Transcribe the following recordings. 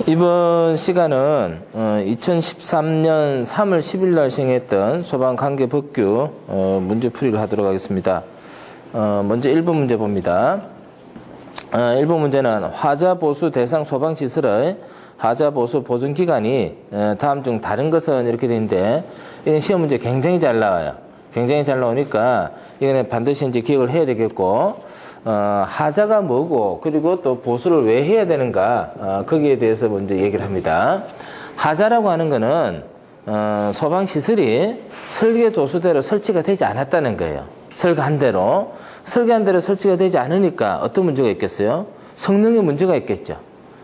이번 시간은 2013년 3월 10일 날 시행했던 소방관계법규 문제풀이를 하도록 하겠습니다. 먼저 1번 문제 봅니다. 1번 문제는 하자보수 대상 소방시설의 하자보수 보존기간이 다음 중 다른 것은 이렇게 되는데, 이건 시험 문제 굉장히 잘 나와요. 굉장히 잘 나오니까 이거는 반드시 이제 기억을 해야 되겠고, 하자가 뭐고, 그리고 또 보수를 왜 해야 되는가, 거기에 대해서 먼저 얘기를 합니다. 하자라고 하는 거는, 소방시설이 설계 도수대로 설치가 되지 않았다는 거예요. 설계한 대로 설치가 되지 않으니까 어떤 문제가 있겠어요? 성능에 문제가 있겠죠.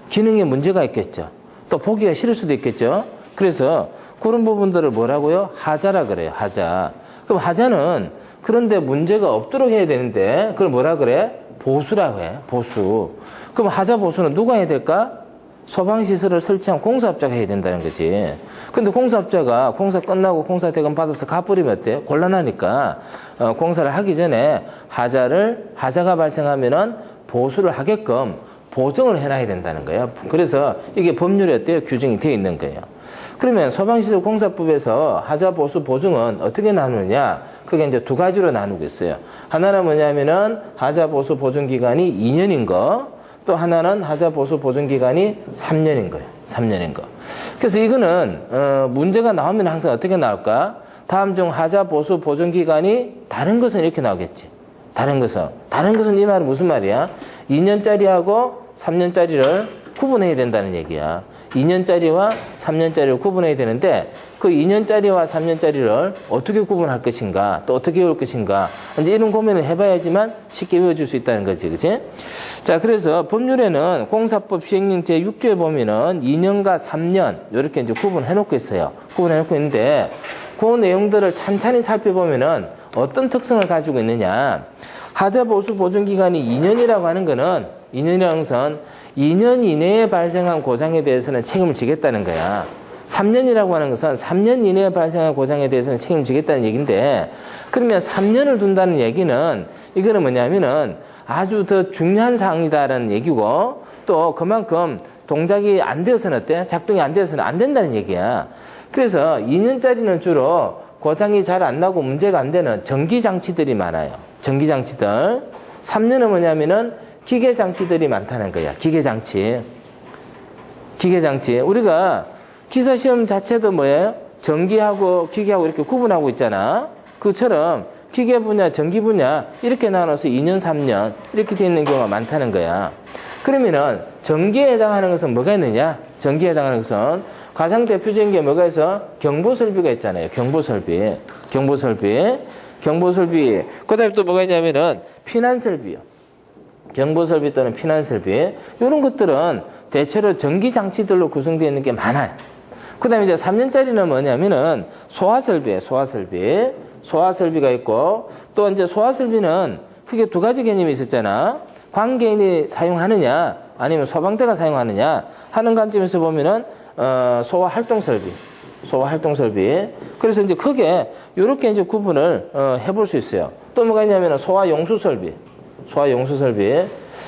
기능에 문제가 있겠죠. 또 보기가 싫을 수도 있겠죠. 그래서 그런 부분들을 뭐라고요? 하자라 그래요. 하자. 그럼 하자는 그런데 문제가 없도록 해야 되는데 그걸 뭐라 그래? 보수라고 해. 보수. 그럼 하자 보수는 누가 해야 될까? 소방시설을 설치한 공사업자가 해야 된다는 거지. 근데 공사업자가 공사 끝나고 공사 대금 받아서 갚으려면 어때요? 곤란하니까 공사를 하기 전에 하자가 발생하면은 보수를 하게끔 보정을 해놔야 된다는 거예요. 그래서 이게 법률에 어때요? 규정이 되어 있는 거예요. 그러면 소방시설 공사법에서 하자 보수 보증은 어떻게 나누느냐? 그게 이제 두 가지로 나누고 있어요. 하나는 뭐냐면은 하자 보수 보증 기간이 2년인 거, 또 하나는 하자 보수 보증 기간이 3년인 거예요. 3년인 거. 그래서 이거는 문제가 나오면 항상 어떻게 나올까? 다음 중 하자 보수 보증 기간이 다른 것은 이렇게 나오겠지. 다른 것은 이 말은 무슨 말이야? 2년짜리하고 3년짜리를 구분해야 된다는 얘기야. 2년짜리와 3년짜리를 구분해야 되는데 그 2년짜리와 3년짜리를 어떻게 구분할 것인가, 또 어떻게 외울 것인가, 이제 이런 고민을 해봐야지만 쉽게 외워질 수 있다는 거지, 그치? 자, 그래서 법률에는 공사법 시행령 제6조에 보면은 2년과 3년 이렇게 이제 구분해놓고 있어요. 구분해놓고 있는데 그 내용들을 찬찬히 살펴보면은 어떤 특성을 가지고 있느냐? 하자 보수 보증 기간이 2년이라고 하는 거는 2년 이내에 발생한 고장에 대해서는 책임을 지겠다는 거야. 3년이라고 하는 것은 3년 이내에 발생한 고장에 대해서는 책임을 지겠다는 얘기인데, 그러면 3년을 둔다는 얘기는 이거는 뭐냐면은 아주 더 중요한 사항이다라는 얘기고, 또 그만큼 동작이 안 되어서는 어때? 작동이 안 되어서는 안 된다는 얘기야. 그래서 2년짜리는 주로 고장이 잘 안 나고 문제가 안 되는 전기장치들이 많아요. 전기장치들. 3년은 뭐냐면은 기계장치들이 많다는 거야. 기계장치. 우리가 기사시험 자체도 뭐예요? 전기하고 기계하고 이렇게 구분하고 있잖아. 그처럼 기계 분야, 전기 분야 이렇게 나눠서 2년, 3년 이렇게 돼 있는 경우가 많다는 거야. 그러면은 전기에 해당하는 것은 뭐가 있느냐? 전기에 해당하는 것은 가장 대표적인 게 뭐가 있어? 경보설비가 있잖아요. 경보설비. 그 다음에 또 뭐가 있냐면은 피난설비요. 경보설비 또는 피난설비. 이런 것들은 대체로 전기장치들로 구성되어 있는 게 많아요. 그 다음에 이제 3년짜리는 뭐냐면은 소화설비예요. 소화설비가 있고, 또 이제 소화설비는 크게 두 가지 개념이 있었잖아. 관개인이 사용하느냐, 아니면 소방대가 사용하느냐 하는 관점에서 보면은 소화활동설비. 그래서 이제 크게 이렇게 이제 구분을 해볼 수 있어요. 또 뭐가 있냐면은 소화용수설비.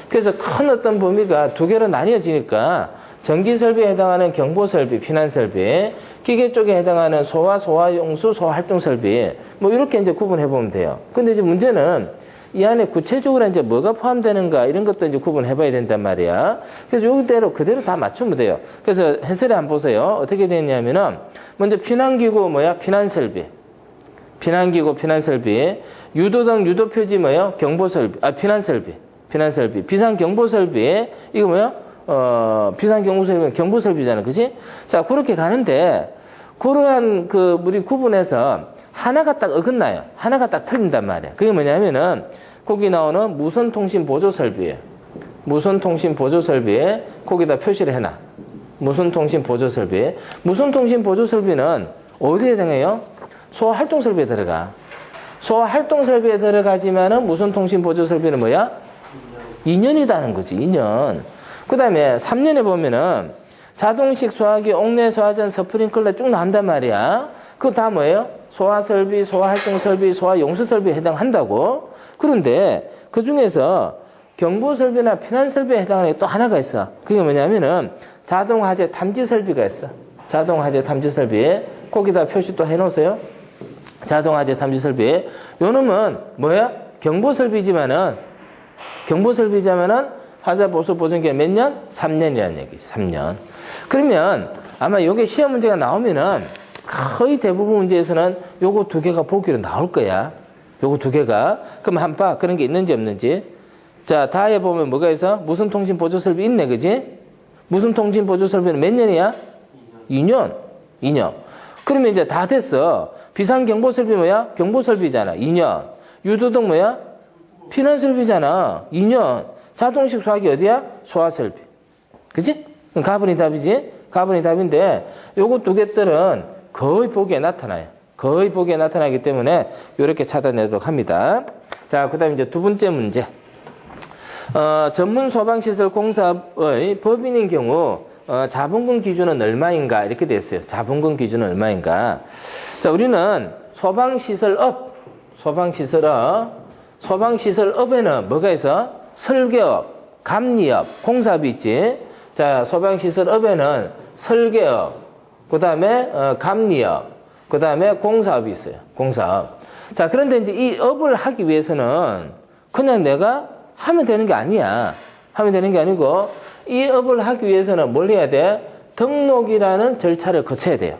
그래서 큰 어떤 범위가 두 개로 나뉘어지니까 전기설비에 해당하는 경보설비, 피난설비, 기계 쪽에 해당하는 소화용수, 소화활동설비, 뭐 이렇게 이제 구분해보면 돼요. 근데 이제 문제는 이 안에 구체적으로 이제 뭐가 포함되는가 이런 것도 이제 구분해봐야 된단 말이야. 그래서 여기대로 그대로 다 맞추면 돼요. 그래서 해설에 한번 보세요. 어떻게 되냐면은 먼저 피난기구 피난설비. 유도등 유도표지 경보설비, 피난설비. 비상경보설비. 이거 비상경보설비는 경보설비잖아. 그치? 자, 그렇게 가는데, 그러한 우리 구분해서 하나가 딱 어긋나요. 하나가 딱 틀린단 말이야. 그게 뭐냐면은, 거기 나오는 무선통신보조설비에, 거기다 표시를 해놔. 무선통신보조설비는 어디에 해당해요? 소화활동설비에 들어가. 소화활동설비에 들어가지만은 무선통신보조설비는 2년이다는 거지, 2년. 그 다음에 3년에 보면은 자동식 소화기, 옥내 소화전, 스프링클러 쭉 나온단 말이야. 그거 다 뭐예요? 소화설비, 소화활동설비, 소화용수설비에 해당한다고. 그런데 그 중에서 경보설비나 피난설비에 해당하는 게 또 하나가 있어. 그게 뭐냐면은 자동화재 탐지설비가 있어. 자동화재 탐지설비. 거기다 표시 또 해놓으세요. 자동화재 탐지설비. 요 놈은 뭐야? 경보설비지만은 화재보수 보존기간 몇 년? 3년이라는 얘기지. 3년. 그러면 아마 요게 시험 문제가 나오면은 거의 대부분 문제에서는 요거 두 개가 보기로 나올 거야. 요거 두 개가. 그럼 한번 봐. 그런 게 있는지 없는지. 자, 다에 보면 뭐가 있어? 무선 통신 보조 설비 있네. 그지? 무선 통신 보조 설비는 몇 년이야? 2년. 그러면 이제 다 됐어. 비상 경보 설비 뭐야? 경보 설비잖아. 2년. 유도등 뭐야? 피난 설비잖아. 2년. 자동식 소화기 어디야? 소화 설비. 그지? 그럼 가분이 답이지? 가분이 답인데 요거 두 개들은 거의 보기에 나타나요. 거의 보기에 나타나기 때문에 이렇게 찾아내도록 합니다. 자, 그 다음에 이제 두 번째 문제. 전문 소방시설 공사의 법인인 경우 자본금 기준은 얼마인가 이렇게 돼 있어요. 자본금 기준은 얼마인가. 자, 우리는 소방시설업에는 뭐가 있어? 설계업, 감리업, 공사업이 있지. 자, 소방시설업에는 설계업, 그 다음에 감리업, 그 다음에 공사업이 있어요. 공사업. 자, 그런데 이제 이 업을 하기 위해서는 그냥 내가 하면 되는 게 아니야. 하면 되는 게 아니고 이 업을 하기 위해서는 뭘 해야 돼? 등록이라는 절차를 거쳐야 돼요.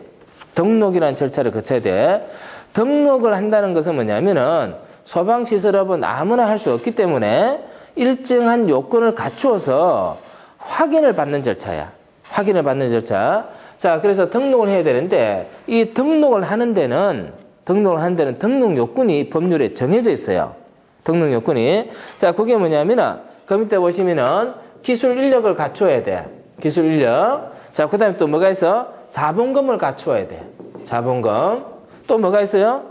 등록이라는 절차를 거쳐야 돼. 등록을 한다는 것은 뭐냐면은 소방시설업은 아무나 할 수 없기 때문에 일정한 요건을 갖추어서 확인을 받는 절차야. 확인을 받는 절차. 자, 그래서 등록을 해야 되는데 이 등록을 하는 데는 등록 요건이 법률에 정해져 있어요. 등록 요건이. 자, 그게 뭐냐면은 그 밑에 보시면은 기술 인력을 갖춰야 돼. 기술 인력. 자, 그 다음에 또 뭐가 있어? 자본금을 갖추어야 돼. 자본금. 또 뭐가 있어요?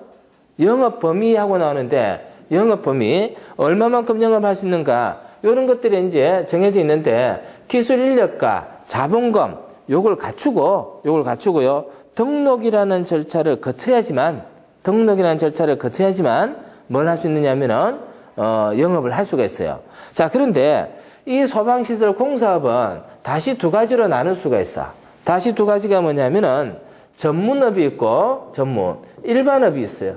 영업 범위하고 나오는데 영업 범위. 얼마만큼 영업할 수 있는가. 이런 것들이 이제 정해져 있는데 기술 인력과 자본금 요걸 갖추고요. 등록이라는 절차를 거쳐야지만 뭘 할 수 있느냐면은 영업을 할 수가 있어요. 자, 그런데 이 소방시설 공사업은 다시 두 가지로 나눌 수가 있어. 다시 두 가지가 뭐냐면은 전문업이 있고 일반업이 있어요.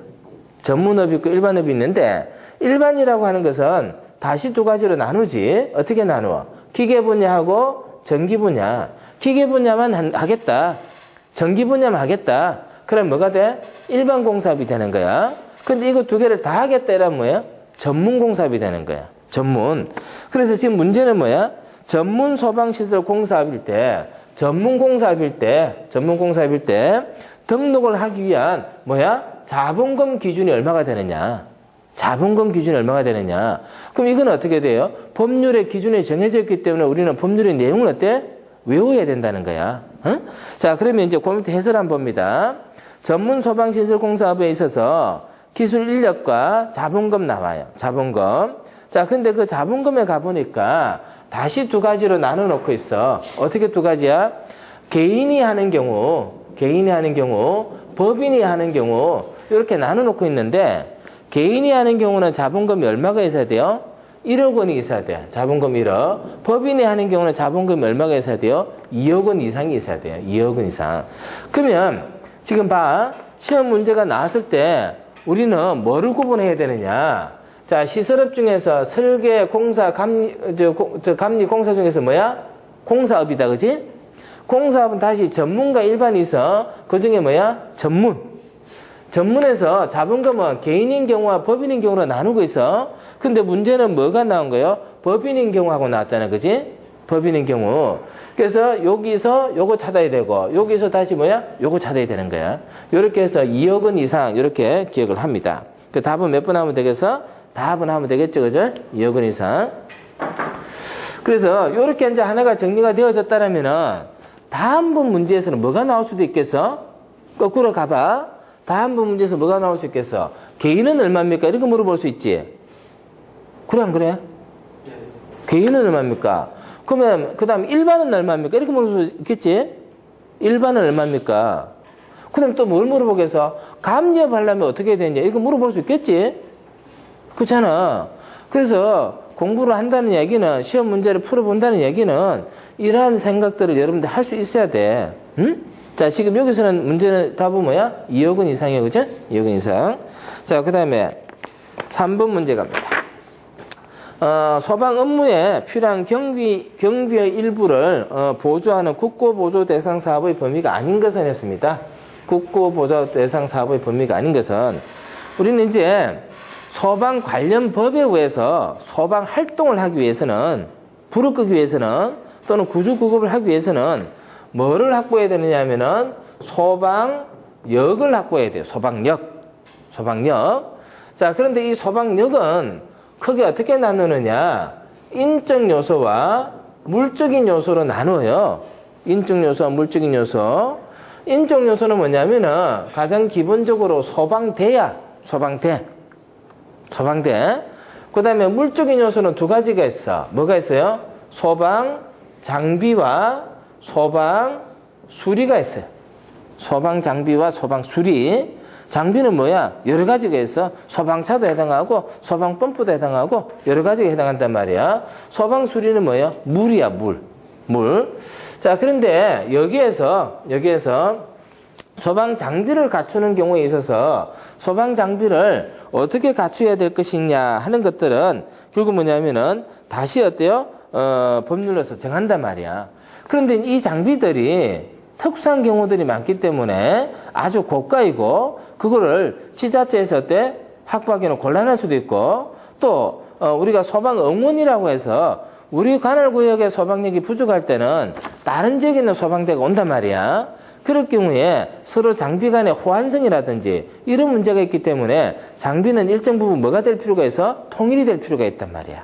전문업이 있고 일반업이 있는데 일반이라고 하는 것은 다시 두 가지로 나누지. 어떻게 나누어? 기계 분야하고 전기 분야. 기계 분야만 하겠다. 전기 분야만 하겠다. 그럼 뭐가 돼? 일반 공사업이 되는 거야. 근데 이거 두 개를 다 하겠다 이러면 뭐야? 전문 공사업이 되는 거야. 전문. 그래서 지금 문제는 뭐야? 전문 소방시설 공사업일 때 등록을 하기 위한 자본금 기준이 얼마가 되느냐. 그럼 이건 어떻게 돼요? 법률의 기준이 정해져 있기 때문에 우리는 법률의 내용을 어때? 외워야 된다는 거야. 응? 자, 그러면 이제 그 밑에 해설 한번 봅니다. 전문 소방시설 공사업에 있어서 기술 인력과 자본금 나와요. 자본금. 자, 근데 그 자본금에 가보니까 다시 두 가지로 나눠 놓고 있어. 어떻게 두 가지야? 개인이 하는 경우, 법인이 하는 경우, 이렇게 나눠 놓고 있는데, 개인이 하는 경우는 자본금이 얼마가 있어야 돼요? 1억 원이 있어야 돼. 자본금 1억. 법인이 하는 경우는 자본금이 얼마가 있어야 돼요? 2억 원 이상이 있어야 돼요. 2억 원 이상. 그러면, 지금 봐. 시험 문제가 나왔을 때, 우리는 뭐를 구분해야 되느냐? 자, 시설업 중에서 설계, 공사, 감리 공사 중에서 뭐야? 공사업이다, 그지? 공사업은 다시 전문과 일반이 있어. 그 중에 뭐야? 전문에서 자본금은 개인인 경우와 법인인 경우로 나누고 있어. 근데 문제는 뭐가 나온 거예요? 법인인 경우하고 나왔잖아, 그지? 법인인 경우. 그래서 여기서 요거 찾아야 되고, 여기서 다시 요거 찾아야 되는 거야. 요렇게 해서 2억 원 이상, 요렇게 기억을 합니다. 그 답은 몇 번 하면 되겠어? 답은 하면 되겠죠, 그죠? 2억 원 이상. 그래서 요렇게 이제 하나가 정리가 되어졌다라면은 다음번 문제에서는 뭐가 나올 수도 있겠어? 거꾸로 가봐. 다음번 문제에서 뭐가 나올 수 있겠어? 개인은 얼마입니까? 이렇게 물어볼 수 있지. 그래 안 그래? 개인은 얼마입니까? 그러면 그 다음 일반은 얼마입니까? 이렇게 물어볼 수 있겠지? 일반은 얼마입니까? 그럼 또 뭘 물어보겠어? 감리업 하려면 어떻게 해야 되느냐? 이거 물어볼 수 있겠지? 그렇잖아. 그래서 공부를 한다는 얘기는, 시험 문제를 풀어본다는 얘기는 이러한 생각들을 여러분들 할 수 있어야 돼. 응? 자, 지금 여기서는 문제는 답은 뭐야? 2억 원 이상이에요. 그죠? 2억 원 이상. 자, 그 다음에 3번 문제 갑니다. 소방 업무에 필요한 경비의 일부를 보조하는 국고보조 대상 사업의 범위가 아닌 것은 했습니다. 국고보조 대상 사업의 범위가 아닌 것은, 우리는 이제 소방 관련 법에 의해서 소방 활동을 하기 위해서는, 불을 끄기 위해서는, 또는 구조구급을 하기 위해서는 뭐를 확보해야 되느냐 하면은 소방역을 확보해야 돼요. 소방역. 자, 그런데 이 소방역은 크게 어떻게 나누느냐? 인적 요소와 물적인 요소로 나누어요. 인적 요소와 물적인 요소. 인적 요소는 뭐냐면은 가장 기본적으로 소방대야. 소방대. 그 다음에 물적인 요소는 두 가지가 있어. 뭐가 있어요? 소방 장비와 소방 수리가 있어요. 소방 장비와 소방 수리. 장비는 뭐야? 여러 가지가 있어. 소방차도 해당하고 소방 펌프도 해당하고 여러 가지가 해당한단 말이야. 소방 수리는 뭐야? 물이야, 물. 자, 그런데 여기에서 소방 장비를 갖추는 경우에 있어서 소방 장비를 어떻게 갖춰야 될 것이냐 하는 것들은 결국 뭐냐면은 다시 어때요? 법률로서 정한단 말이야. 그런데 이 장비들이 특수한 경우들이 많기 때문에 아주 고가이고, 그거를 지자체에서 어때? 확보하기는 곤란할 수도 있고, 또 우리가 소방 응원이라고 해서 우리 관할구역에 소방력이 부족할 때는 다른 지역에 있는 소방대가 온단 말이야. 그럴 경우에 서로 장비 간의 호환성이라든지 이런 문제가 있기 때문에 장비는 일정 부분 뭐가 될 필요가 있어? 통일이 될 필요가 있단 말이야.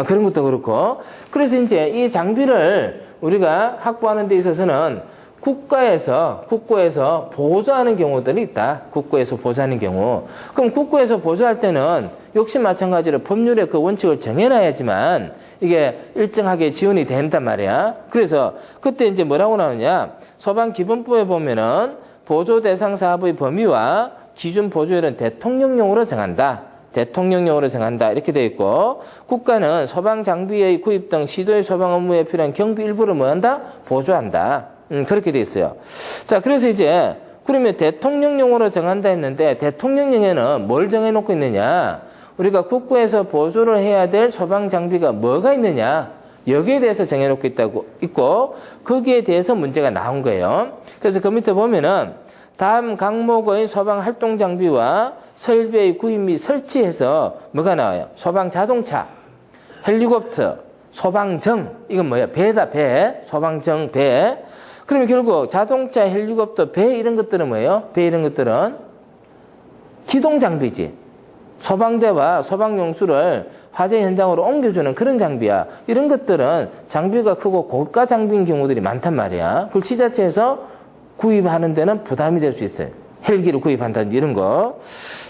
그런 것도 그렇고. 그래서 이제 이 장비를 우리가 확보하는 데 있어서는 국고에서 보조하는 경우들이 있다. 국고에서 보조하는 경우. 그럼 국고에서 보조할 때는 역시 마찬가지로 법률의 그 원칙을 정해놔야지만 이게 일정하게 지원이 된단 말이야. 그래서 그때 이제 뭐라고 나오냐? 소방기본법에 보면은 보조 대상 사업의 범위와 기준 보조율은 대통령령으로 정한다. 이렇게 되어 있고, 국가는 소방 장비의 구입 등 시도의 소방 업무에 필요한 경비 일부를 뭐 한다? 보조한다. 그렇게 되어 있어요. 자, 그래서 이제 그러면 대통령령으로 정한다 했는데 대통령령에는 뭘 정해놓고 있느냐? 우리가 국고에서 보조를 해야 될 소방 장비가 뭐가 있느냐? 여기에 대해서 정해놓고 있고 거기에 대해서 문제가 나온 거예요. 그래서 그 밑에 보면은 다음 강목의 소방 활동 장비와 설비의 구입 및 설치해서 뭐가 나와요? 소방 자동차, 헬리콥터, 소방정. 이건 뭐야? 배다, 배. 소방정, 배. 그러면 결국 자동차, 헬리콥터, 배 이런 것들은 뭐예요? 배 이런 것들은 기동 장비지. 소방대와 소방용수를 화재 현장으로 옮겨주는 그런 장비야. 이런 것들은 장비가 크고 고가 장비인 경우들이 많단 말이야. 그걸 지자체에서 구입하는 데는 부담이 될 수 있어요. 헬기를 구입한다든지 이런 거.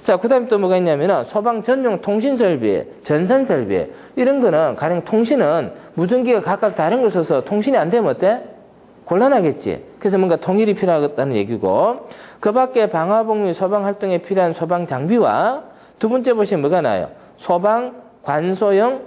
자, 그 다음에 또 뭐가 있냐면은 소방 전용 통신 설비, 전산 설비. 이런 거는 가령 통신은 무전기가 각각 다른 걸 써서 통신이 안 되면 어때? 곤란하겠지. 그래서 뭔가 통일이 필요하다는 얘기고, 그 밖에 방화복 및 소방 활동에 필요한 소방 장비와 두 번째 보시면 뭐가 나와요? 소방 관소형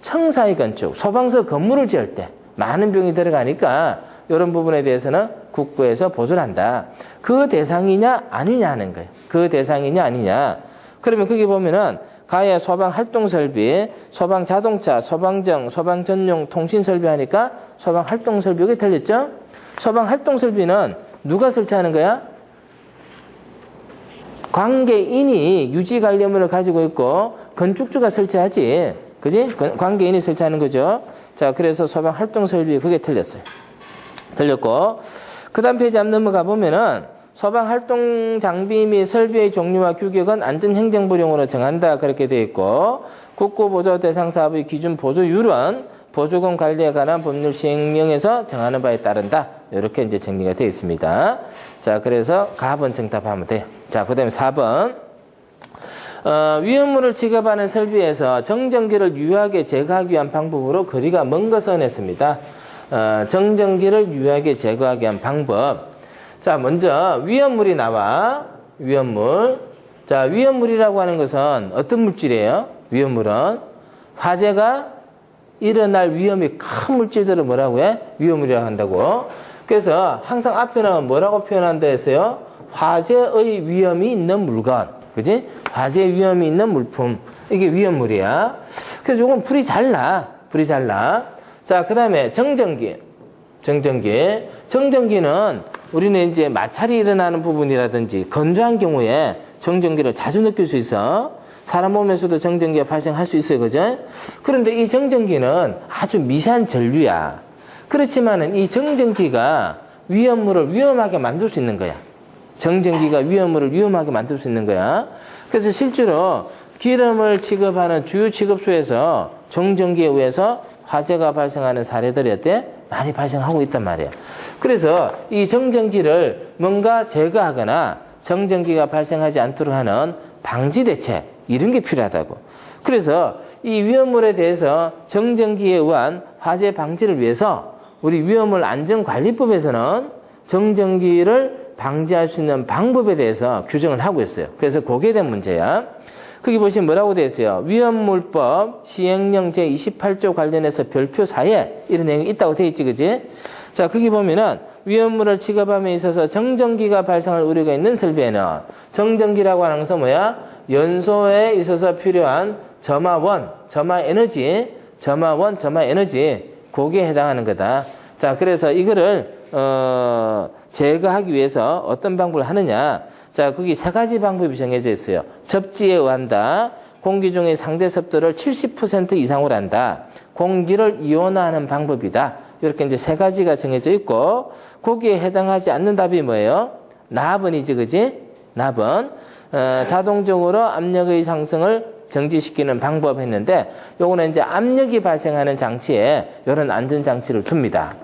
청사의 건축, 소방서 건물을 지을 때 많은 비용이 들어가니까 이런 부분에 대해서는 국고에서 보조를 한다. 그 대상이냐 아니냐 하는 거예요. 그 대상이냐 아니냐. 그러면 거기 보면은 가해 소방 활동 설비, 소방 자동차, 소방정, 소방 전용 통신 설비 하니까 소방 활동 설비 여기 틀렸죠? 소방 활동 설비는 누가 설치하는 거야? 관계인이 유지 관리 업무를 가지고 있고 건축주가 설치하지. 그지? 관계인이 설치하는 거죠. 자, 그래서 소방 활동 설비 그게 틀렸어요. 틀렸고, 그 다음 페이지 앞 넘어가 보면은 소방 활동 장비 및 설비의 종류와 규격은 안전행정부령으로 정한다. 그렇게 되어 있고, 국고보조 대상 사업의 기준 보조율은 보조금 관리에 관한 법률 시행령에서 정하는 바에 따른다. 이렇게 이제 정리가 되어 있습니다. 자, 그래서 가번 정답하면 돼요. 자, 그 다음에 4번. 위험물을 취급하는 설비에서 정전기를 유효하게 제거하기 위한 방법으로 거리가 먼 것을 냈습니다. 정전기를 유효하게 제거하기 위한 방법. 자, 먼저 위험물이 나와. 위험물. 자, 위험물이라고 하는 것은 어떤 물질이에요? 위험물은 화재가 일어날 위험이 큰 물질들을 뭐라고 해? 위험물이라고 한다고. 그래서 항상 앞에는 뭐라고 표현한다 했어요? 화재의 위험이 있는 물건. 그지? 화재 위험이 있는 물품. 이게 위험물이야. 그래서 요건 불이 잘 나. 불이 잘 나. 자, 그 다음에 정전기. 정전기는 우리는 이제 마찰이 일어나는 부분이라든지 건조한 경우에 정전기를 자주 느낄 수 있어. 사람 몸에서도 정전기가 발생할 수 있어요. 그죠? 그런데 이 정전기는 아주 미세한 전류야. 그렇지만은 이 정전기가 위험물을 위험하게 만들 수 있는 거야. 정전기가 위험물을 위험하게 만들 수 있는 거야. 그래서 실제로 기름을 취급하는 주요 취급소에서 정전기에 의해서 화재가 발생하는 사례들이 어때? 많이 발생하고 있단 말이야. 그래서 이 정전기를 뭔가 제거하거나 정전기가 발생하지 않도록 하는 방지 대책, 이런 게 필요하다고. 그래서 이 위험물에 대해서 정전기에 의한 화재 방지를 위해서 우리 위험물 안전관리법에서는 정전기를 방지할 수 있는 방법에 대해서 규정을 하고 있어요. 그래서 그게 된 문제야. 거기 보시면 뭐라고 되어 있어요? 위험물법 시행령 제28조 관련해서 별표 4에 이런 내용이 있다고 되어 있지, 그지? 자, 거기 보면은 위험물을 취급함에 있어서 정전기가 발생할 우려가 있는 설비에는 정전기라고 하는 것은 뭐야? 연소에 있어서 필요한 점화원, 점화에너지, 거기에 해당하는 거다. 자, 그래서 이거를 제거하기 위해서 어떤 방법을 하느냐? 자, 거기 세 가지 방법이 정해져 있어요. 접지에 의한다. 공기 중의 상대 습도를 70% 이상으로 한다. 공기를 이온화하는 방법이다. 이렇게 이제 세 가지가 정해져 있고, 거기에 해당하지 않는 답이 뭐예요? 납은이지, 그지? 납은 자동적으로 압력의 상승을 정지시키는 방법 했는데, 요거는 이제 압력이 발생하는 장치에 이런 안전장치를 둡니다.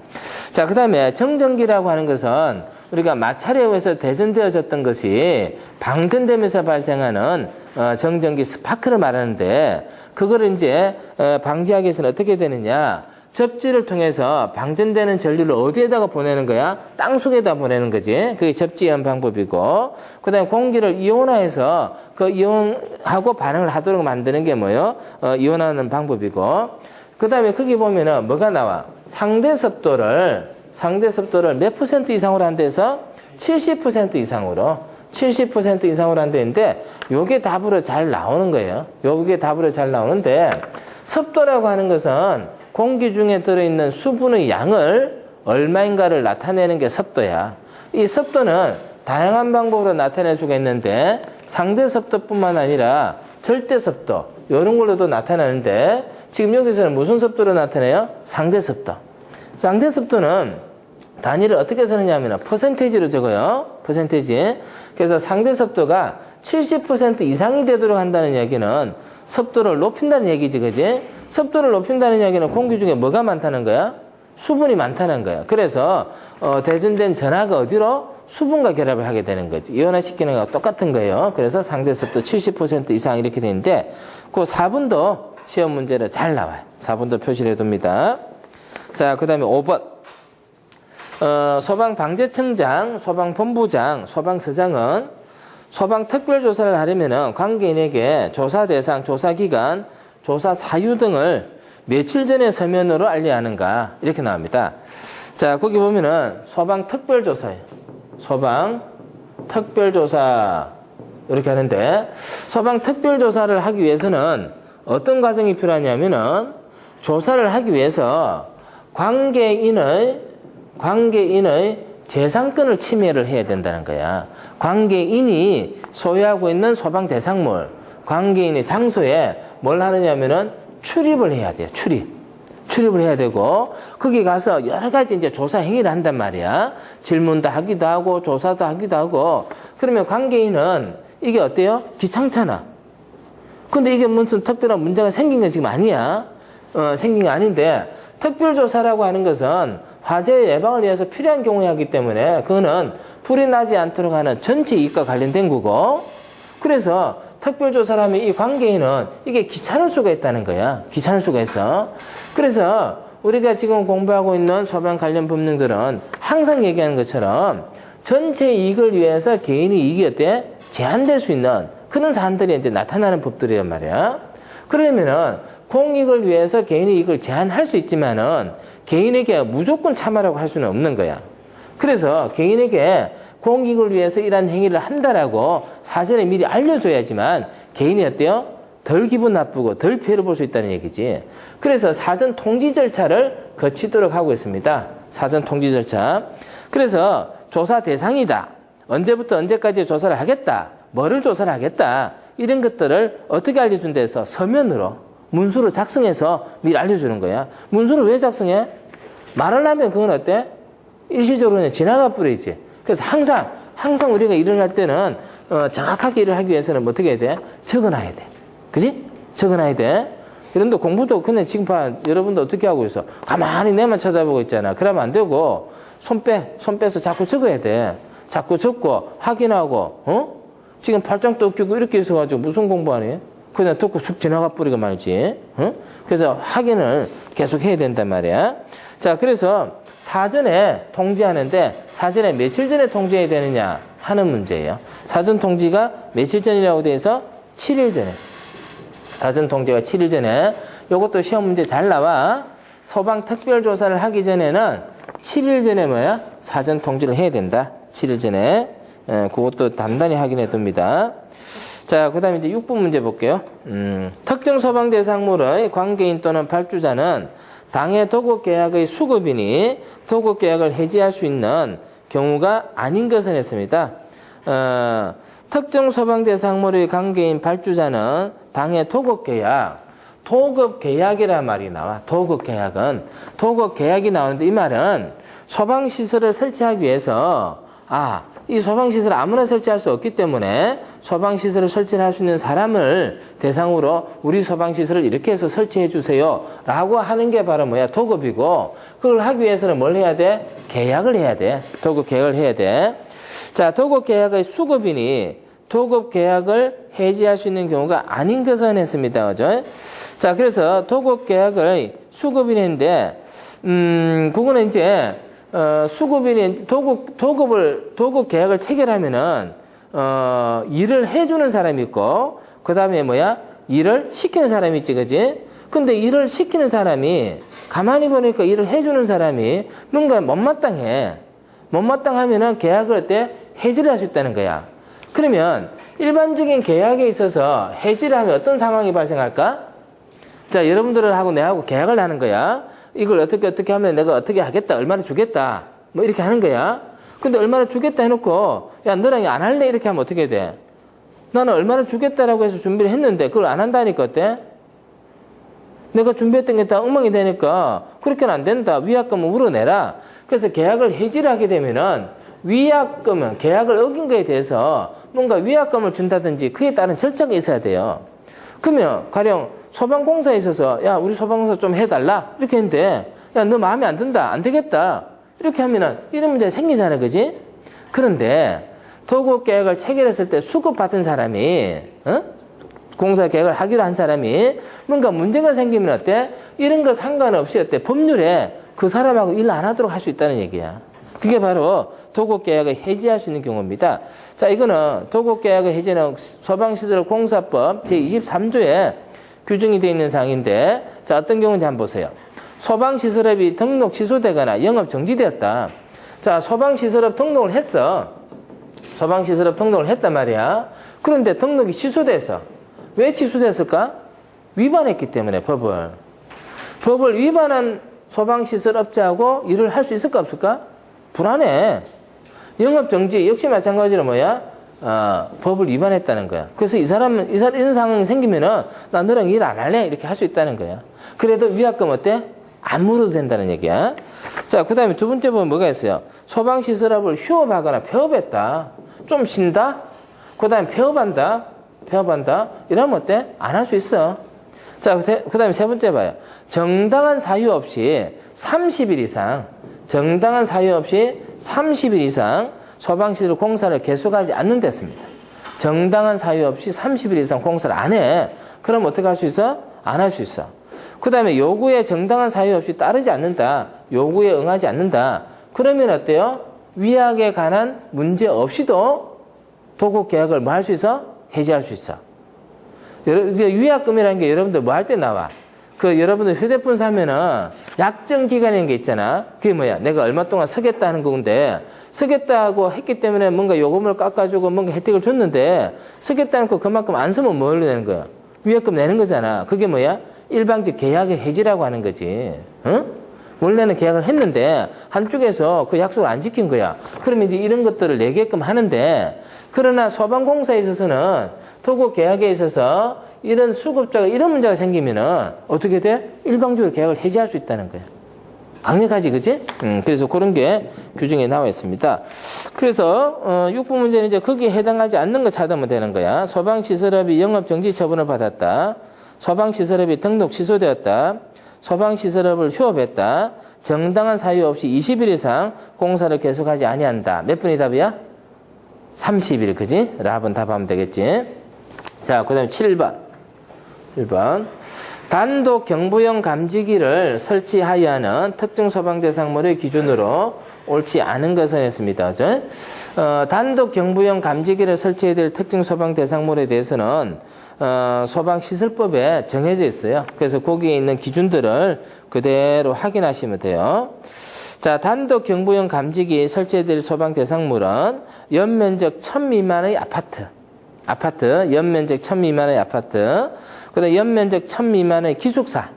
자, 그 다음에 정전기라고 하는 것은 우리가 마찰에 의해서 대전되어졌던 것이 방전되면서 발생하는 정전기 스파크를 말하는데, 그거를 이제 방지하기 위해서는 어떻게 되느냐? 접지를 통해서 방전되는 전류를 어디에다가 보내는 거야? 땅 속에다 보내는 거지. 그게 접지연 방법이고, 그 다음에 공기를 이온화해서 그 이온하고 반응을 하도록 만드는 게 뭐예요? 이온화하는 방법이고, 그 다음에 거기 보면은 뭐가 나와? 상대 습도를 몇 퍼센트 이상으로 한대서 70% 이상으로 70% 이상으로 한대는데, 요게 답으로 잘 나오는 거예요. 요게 답으로 잘 나오는데, 습도라고 하는 것은 공기 중에 들어있는 수분의 양을 얼마인가를 나타내는 게 습도야. 이 습도는 다양한 방법으로 나타낼 수가 있는데, 상대 습도뿐만 아니라 절대 습도, 이런 걸로도 나타나는데, 지금 여기서는 무슨 습도로 나타내요? 상대 습도. 상대 습도는 단위를 어떻게 쓰느냐 하면 퍼센테이지로 적어요. 퍼센테이지. 그래서 상대 습도가 70% 이상이 되도록 한다는 얘기는 습도를 높인다는 얘기지, 그지? 습도를 높인다는 얘기는 공기 중에 뭐가 많다는 거야? 수분이 많다는 거야. 그래서 대전된 전하가 어디로? 수분과 결합을 하게 되는 거지. 이온화시키는 거와 똑같은 거예요. 그래서 상대 습도 70% 이상 이렇게 되는데, 그 4분도 시험 문제로 잘 나와요. 4분도 표시를 해둡니다. 자, 그 다음에 5번. 소방방재청장, 소방본부장, 소방서장은 소방특별조사를 하려면은 관계인에게 조사 대상, 조사 기간, 조사 사유 등을 며칠 전에 서면으로 알려야 하는가, 이렇게 나옵니다. 자, 거기 보면은 소방특별조사예요. 소방특별조사 이렇게 하는데, 소방특별조사를 하기 위해서는 어떤 과정이 필요하냐면은 조사를 하기 위해서 관계인의 재산권을 침해를 해야 된다는 거야. 관계인이 소유하고 있는 소방 대상물, 관계인의 장소에 뭘 하느냐면은 출입을 해야 돼요. 출입을 해야 되고, 거기 가서 여러 가지 이제 조사 행위를 한단 말이야. 질문도 하기도 하고, 조사도 하기도 하고. 그러면 관계인은 이게 어때요? 귀찮잖아. 근데 이게 무슨 특별한 문제가 생긴 건 지금 아니야. 생긴 게 아닌데, 특별조사라고 하는 것은 화재 예방을 위해서 필요한 경우에 하기 때문에 그거는 불이 나지 않도록 하는 전체 이익과 관련된 거고, 그래서 특별조사를 하면 이 관계인은 이게 귀찮을 수가 있다는 거야. 귀찮을 수가 있어. 그래서 우리가 지금 공부하고 있는 소방 관련 법령들은 항상 얘기하는 것처럼 전체 이익을 위해서 개인의 이익이 어때? 제한될 수 있는 그런 사안들이 이제 나타나는 법들이란 말이야. 그러면은 공익을 위해서 개인의 이익을 제한할 수 있지만은 개인에게 무조건 참아라고 할 수는 없는 거야. 그래서 개인에게 공익을 위해서 이러한 행위를 한다라고 사전에 미리 알려줘야지만 개인이 어때요? 덜 기분 나쁘고 덜 피해를 볼 수 있다는 얘기지. 그래서 사전 통지 절차를 거치도록 하고 있습니다. 사전 통지 절차. 그래서 조사 대상이다. 언제부터 언제까지 조사를 하겠다. 뭐를 조사를 하겠다. 이런 것들을 어떻게 알려준다 해서 서면으로 문서로 작성해서 미리 알려주는 거야. 문서를 왜 작성해? 말을 하면 그건 어때? 일시적으로 지나가 버리지. 그래서 항상 우리가 일을 할 때는 정확하게 일을 하기 위해서는 뭐 어떻게 해야 돼? 적어놔야 돼. 그지? 적어놔야 돼. 그런데 공부도 그냥 지금 봐. 여러분도 어떻게 하고 있어? 가만히 내만 쳐다보고 있잖아. 그러면 안 되고 손 빼서 자꾸 적어야 돼. 자꾸 적고 확인하고 지금 팔짱도 끼고 이렇게 있어가지고 무슨 공부하니? 그냥 듣고 쑥 지나가 버리고 말지. 그래서 확인을 계속 해야 된단 말이야. 자, 그래서 사전에 통지하는데 사전에 며칠 전에 통지해야 되느냐 하는 문제예요. 사전 통지가 며칠 전이라고 돼 있어? 7일 전에. 사전 통지가 7일 전에. 이것도 시험 문제 잘 나와. 소방 특별조사를 하기 전에는 7일 전에 뭐야? 사전 통지를 해야 된다. 7일 전에. 그것도 단단히 확인해 둡니다. 자, 그 다음에 이제 6번 문제 볼게요. 특정 소방 대상물의 관계인 또는 발주자는 당해 도급 계약의 수급인이 도급 계약을 해지할 수 있는 경우가 아닌 것을 했습니다. 특정 소방 대상물의 관계인 발주자는 당해 도급 계약이란 말이 나와. 도급 계약이 나오는데 이 말은 소방시설을 설치하기 위해서 이 소방시설을 아무나 설치할 수 없기 때문에 소방시설을 설치할 수 있는 사람을 대상으로 우리 소방시설을 이렇게 해서 설치해 주세요 라고 하는 게 바로 뭐야? 도급이고, 그걸 하기 위해서는 뭘 해야 돼? 계약을 해야 돼. 도급 계약을 해야 돼. 자, 도급 계약의 수급인이 도급 계약을 해지할 수 있는 경우가 아닌 것은 했습니다. 그죠? 자, 그래서 도급 계약을 수급인이 했는데 그거는 이제 수급인이 도급 계약을 체결하면은 일을 해주는 사람이 있고, 그 다음에 일을 시키는 사람이 있지, 그지? 근데 일을 시키는 사람이 가만히 보니까 일을 해주는 사람이 뭔가 못마땅하면은 계약을 어때? 해지를 할 수 있다는 거야. 그러면 일반적인 계약에 있어서 해지를 하면 어떤 상황이 발생할까? 자, 여러분들하고 내하고 계약을 하는 거야. 이걸 어떻게 하면 내가 어떻게 하겠다, 얼마나 주겠다, 뭐 이렇게 하는 거야. 근데 얼마나 주겠다 해놓고, 야, 너랑 안 할래? 이렇게 하면 어떻게 돼? 나는 얼마나 주겠다라고 해서 준비를 했는데 그걸 안 한다니까 어때? 내가 준비했던 게 다 엉망이 되니까 그렇게는 안 된다. 위약금을 물어내라. 그래서 계약을 해지를 하게 되면은 위약금은 계약을 어긴 거에 대해서 뭔가 위약금을 준다든지 그에 따른 절차가 있어야 돼요. 그러면 가령 소방공사에 있어서 야, 우리 소방공사 좀 해달라 이렇게 했는데 야, 너 마음에 안 든다, 안 되겠다 이렇게 하면은 이런 문제가 생기잖아, 그지? 그런데 도급 계약을 체결했을 때 수급받은 사람이 공사 계약을 하기로 한 사람이 뭔가 문제가 생기면 어때? 이런 거 상관없이 어때? 법률에 그 사람하고 일 안 하도록 할 수 있다는 얘기야. 그게 바로 도급 계약을 해지할 수 있는 경우입니다. 자, 이거는 도급 계약을 해지는 소방시설공사법 제23조에 규정이 되어 있는 사항인데, 자, 어떤 경우인지 한번 보세요. 소방시설업이 등록 취소되거나 영업 정지되었다. 자, 소방시설업 등록을 했어. 소방시설업 등록을 했단 말이야. 그런데 등록이 취소돼서. 왜 취소됐을까? 위반했기 때문에 법을 위반한 소방시설업자하고 일을 할 수 있을까 없을까? 불안해. 영업정지 역시 마찬가지로 법을 위반했다는 거야. 그래서 이런 상황이 생기면은 나 너랑 일 안 할래? 이렇게 할 수 있다는 거야. 그래도 위약금 어때? 안 물어도 된다는 얘기야. 자, 그 다음에 두 번째 보면 뭐가 있어요? 소방시설업을 휴업하거나 폐업했다. 좀 쉰다? 그 다음에 폐업한다? 이러면 어때? 안 할 수 있어. 자, 그 다음에 세 번째 봐요. 정당한 사유 없이 30일 이상 소방시설 공사를 계속하지 않는 데습니다. 정당한 사유 없이 30일 이상 공사를 안 해. 그럼 어떻게 할 수 있어? 안 할 수 있어. 그 다음에 요구에 정당한 사유 없이 따르지 않는다. 요구에 응하지 않는다. 그러면 어때요? 위약에 관한 문제 없이도 도급 계약을 뭐 할 수 있어? 해지할 수 있어. 위약금이라는 게 여러분들 뭐 할 때 나와? 그 여러분들 휴대폰 사면은 약정 기간이라는 게 있잖아. 그게 뭐야? 내가 얼마 동안 쓰겠다는 건데 쓰겠다고 했기 때문에 뭔가 요금을 깎아주고 뭔가 혜택을 줬는데 쓰겠다는 거 그만큼 안 쓰면 뭘로 내는 거야? 위약금 내는 거잖아. 그게 뭐야? 일방적 계약의 해지라고 하는 거지. 응? 원래는 계약을 했는데 한쪽에서 그 약속을 안 지킨 거야. 그러면 이제 이런 것들을 내게끔 하는데 그러나 소방공사에 있어서는 토고 계약에 있어서 이런 수급자가 이런 문제가 생기면은 어떻게 돼? 일방적으로 계약을 해지할 수 있다는 거야. 강력하지, 그치? 그래서 그런 게 규정에 나와 있습니다. 그래서 6부 문제는 이제 거기에 해당하지 않는 거 찾으면 되는 거야. 소방시설업이 영업정지 처분을 받았다. 소방시설업이 등록 취소되었다. 소방시설업을 휴업했다. 정당한 사유 없이 20일 이상 공사를 계속하지 아니한다. 몇 분이 답이야? 30일, 그지? 라번 답하면 되겠지. 자, 그 다음에 7번. 1번. 단독 경보용 감지기를 설치하여야 하는 특정 소방대상물의 기준으로 옳지 않은 것은 했습니다. 단독 경보용 감지기를 설치해야 될 특정 소방대상물에 대해서는 소방시설법에 정해져 있어요. 그래서 거기에 있는 기준들을 그대로 확인하시면 돼요. 자, 단독 경보용 감지기 설치해야 될 소방대상물은 연면적 1000 미만의 아파트, 연면적 1000 미만의 아파트, 그 다음에 연면적 1000 미만의 기숙사,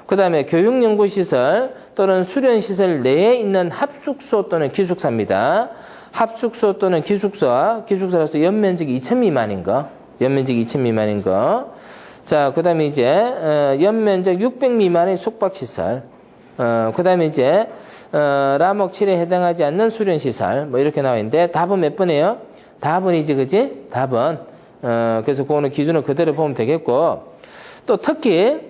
그 다음에 교육연구시설 또는 수련시설 내에 있는 합숙소 또는 기숙사입니다. 합숙소 또는 기숙사로서 연면적이 2000 미만인 거, 자, 그 다음에 이제, 연면적 600 미만의 숙박시설, 그 다음에 이제, 라목 7에 해당하지 않는 수련시설, 뭐 이렇게 나와 있는데, 답은 몇 번이에요? 답은이지, 그지? 답은. 그래서 그거는 기준을 그대로 보면 되겠고, 또 특히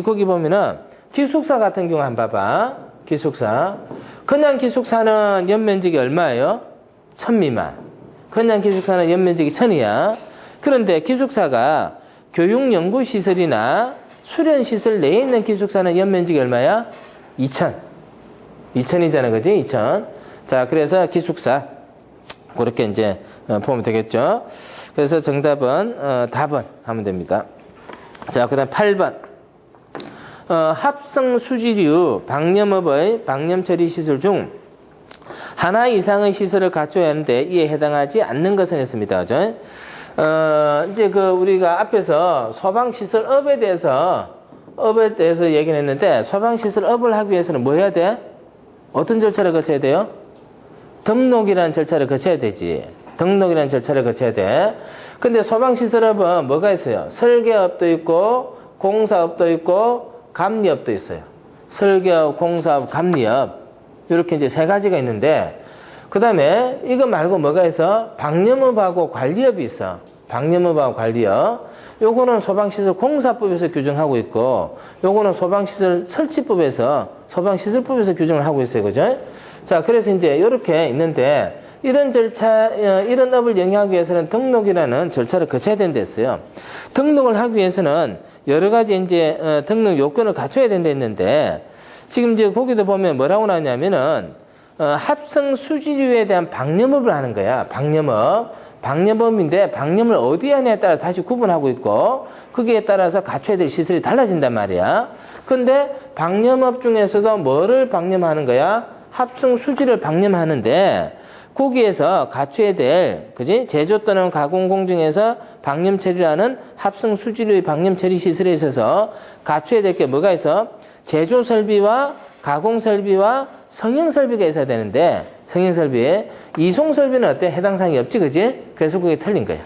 거기 보면은, 기숙사 같은 경우 한번 봐봐. 기숙사. 그냥 기숙사는 연면적이 얼마예요? 1000 미만. 그냥 기숙사는 연면적이 1000이야. 그런데 기숙사가 교육연구시설이나 수련시설 내에 있는 기숙사는 연면적이 얼마야? 2000. 2000이잖아, 그지? 2000. 자, 그래서 기숙사. 그렇게 이제 보면 되겠죠. 그래서 정답은, 답은 하면 됩니다. 자, 그 다음 8번. 합성 수지류 방염업의 방염처리 시설 중 하나 이상의 시설을 갖춰야 하는데 이에 해당하지 않는 것은 했습니다. 이제 우리가 앞에서 소방시설업에 대해서 얘기를 했는데 소방시설업을 하기 위해서는 뭐 해야 돼? 어떤 절차를 거쳐야 돼요? 등록이라는 절차를 거쳐야 되지. 등록이라는 절차를 거쳐야 돼. 근데 소방시설업은 뭐가 있어요? 설계업도 있고, 공사업도 있고, 감리업도 있어요. 설계업, 공사업, 감리업. 이렇게 이제 세 가지가 있는데, 그 다음에 이거 말고 뭐가 있어? 방염업하고 관리업이 있어. 방염업하고 관리업. 요거는 소방시설 공사법에서 규정하고 있고, 요거는 소방시설 설치법에서, 소방시설법에서 규정을 하고 있어요. 그죠? 자, 그래서 이제 이렇게 있는데, 이런 절차, 이런 업을 영위하기 위해서는 등록이라는 절차를 거쳐야 된다 했어요. 등록을 하기 위해서는 여러 가지 이제, 등록 요건을 갖춰야 된다 했는데, 지금 이제 거기도 보면 뭐라고 나오냐면은, 합성 수지류에 대한 방염업을 하는 거야. 방염업인데, 방염을 어디에 하냐에 따라 다시 구분하고 있고, 거기에 따라서 갖춰야 될 시설이 달라진단 말이야. 근데 방염업 중에서도 뭐를 방염하는 거야? 합성 수지를 방염하는데, 거기에서 갖춰야 될, 그지? 제조 또는 가공 공정에서 방염 처리라는 합성 수지류의 방염 처리 시설에 있어서 갖춰야 될 게 뭐가 있어? 제조 설비와 가공 설비와 성형 설비가 있어야 되는데, 성형 설비에 이송 설비는 어때? 해당 사항이 없지, 그지? 그래서 그게 틀린 거야.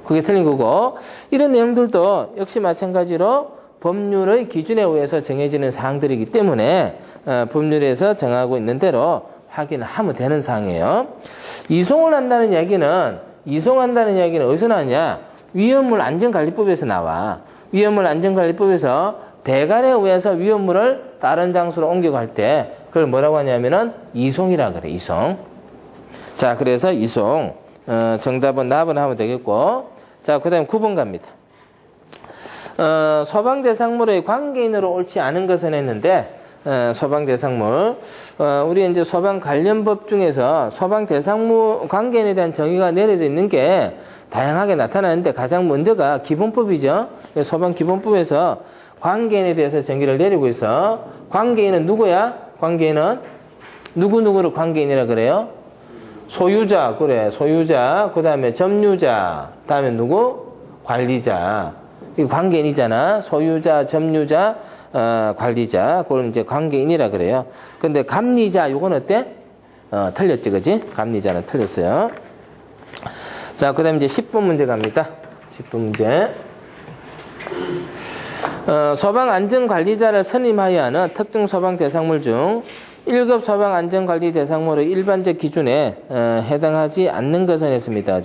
그게 틀린 거고, 이런 내용들도 역시 마찬가지로 법률의 기준에 의해서 정해지는 사항들이기 때문에 법률에서 정하고 있는 대로 확인을 하면 되는 사항이에요. 이송한다는 이야기는 어디서 나왔냐? 위험물 안전관리법에서 나와. 위험물 안전관리법에서 배관에 의해서 위험물을 다른 장소로 옮겨갈 때 그걸 뭐라고 하냐면은 이송이라 그래. 이송. 자, 그래서 이송. 정답은 납을 하면 되겠고. 자, 그 다음에 9번 갑니다. 소방대상물의 관계인으로 옳지 않은 것은 했는데, 소방대상물. 우리 이제 소방 관련법 중에서 소방대상물 관계인에 대한 정의가 내려져 있는 게 다양하게 나타나는데 가장 먼저가 기본법이죠. 소방기본법에서 관계인에 대해서 전기를 내리고 있어. 관계인은 누구야? 관계인은 누구누구를 관계인이라 그래요? 소유자, 그래. 소유자. 그 다음에 점유자. 다음에 누구? 관리자. 이 관계인이잖아. 소유자, 점유자, 관리자. 그걸 이제 관계인이라 그래요. 근데 감리자, 요건 어때? 틀렸지, 그지? 감리자는 틀렸어요. 자, 그 다음에 이제 10번 문제 갑니다. 10번 문제. 소방안전관리자를 선임하여 하는 특정 소방 대상물 중 1급 소방안전관리 대상물의 일반적 기준에 해당하지 않는 것은 했습니다.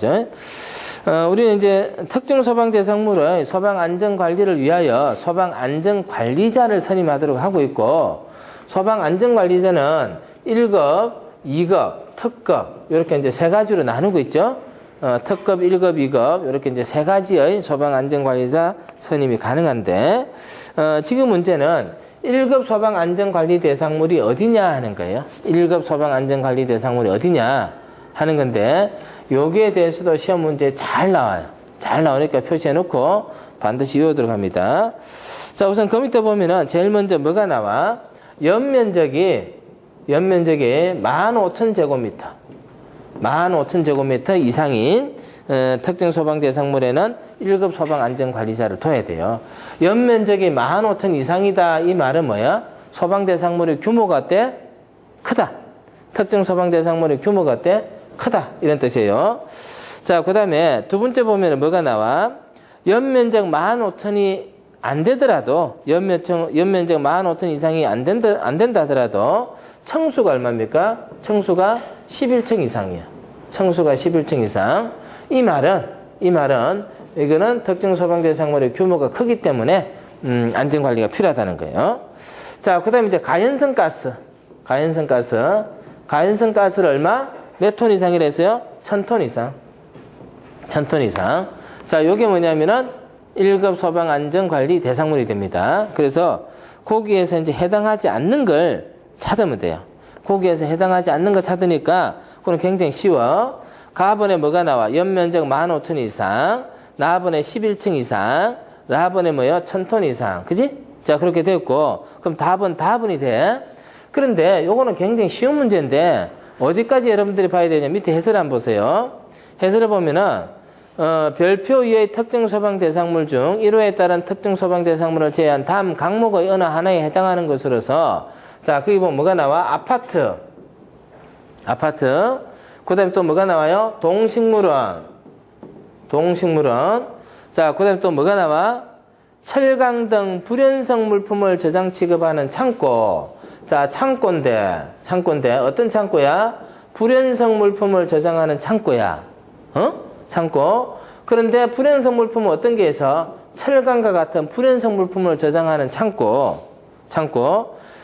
우리는 이제 특정 소방 대상물의 소방안전관리를 위하여 소방안전관리자를 선임하도록 하고 있고, 소방안전관리자는 1급, 2급, 특급 이렇게 이제 세 가지로 나누고 있죠. 특급, 1급, 2급 이렇게 이제 세 가지의 소방안전관리자 선임이 가능한데, 지금 문제는 1급 소방안전관리 대상물이 어디냐 하는 거예요. 1급 소방안전관리 대상물이 어디냐 하는 건데, 여기에 대해서도 시험 문제 잘 나와요. 잘 나오니까 표시해 놓고 반드시 외우도록 합니다. 자, 우선 그 밑에 보면은 제일 먼저 뭐가 나와? 연면적이 15,000제곱미터. 15,000제곱미터 이상인 특정 소방 대상물에는 1급 소방안전관리자를 둬야 돼요. 연면적이 15,000 이상이다. 이 말은 뭐야? 소방 대상물의 규모가 어때? 크다. 특정 소방 대상물의 규모가 어때? 크다. 이런 뜻이에요. 자, 그 다음에 두 번째 보면 뭐가 나와? 연면적 15,000이 안 되더라도, 연면적 15,000 이상이 안 된다 하더라도, 층수가 얼마입니까? 층수가 11층 이상이야. 층수가 11층 이상. 이 말은, 이거는 특정 소방대상물의 규모가 크기 때문에, 안전관리가 필요하다는 거예요. 자, 그 다음에 이제 가연성 가스. 가연성가스를 얼마? 몇 톤 이상이라 했어요? 1,000톤 이상. 1,000톤 이상. 자, 요게 뭐냐면은 1급 소방안전관리 대상물이 됩니다. 그래서 거기에서 이제 해당하지 않는 걸 찾으면 돼요. 거기에서 해당하지 않는 거 찾으니까 그건 굉장히 쉬워. 가번에 뭐가 나와? 연면적 15,000 이상, 나번에 11층 이상, 나번에 뭐요? 1,000톤 이상. 그지? 자, 그렇게 됐고, 그럼 답은이 돼. 그런데 요거는 굉장히 쉬운 문제인데, 어디까지 여러분들이 봐야 되냐? 밑에 해설 한번 보세요. 해설을 보면은, 별표 이하의 특정 소방 대상물 중 1호에 따른 특정 소방 대상물을 제외한 다음 항목의 어느 하나에 해당하는 것으로서, 자, 거기 보면 뭐가 나와? 아파트. 그 다음에 또 뭐가 나와요? 동식물원. 자, 그 다음에 또 뭐가 나와? 철강 등 불연성 물품을 저장 취급하는 창고. 자, 창고인데. 어떤 창고야? 불연성 물품을 저장하는 창고야. 창고. 그런데 불연성 물품은 어떤 게 있어? 철강과 같은 불연성 물품을 저장하는 창고.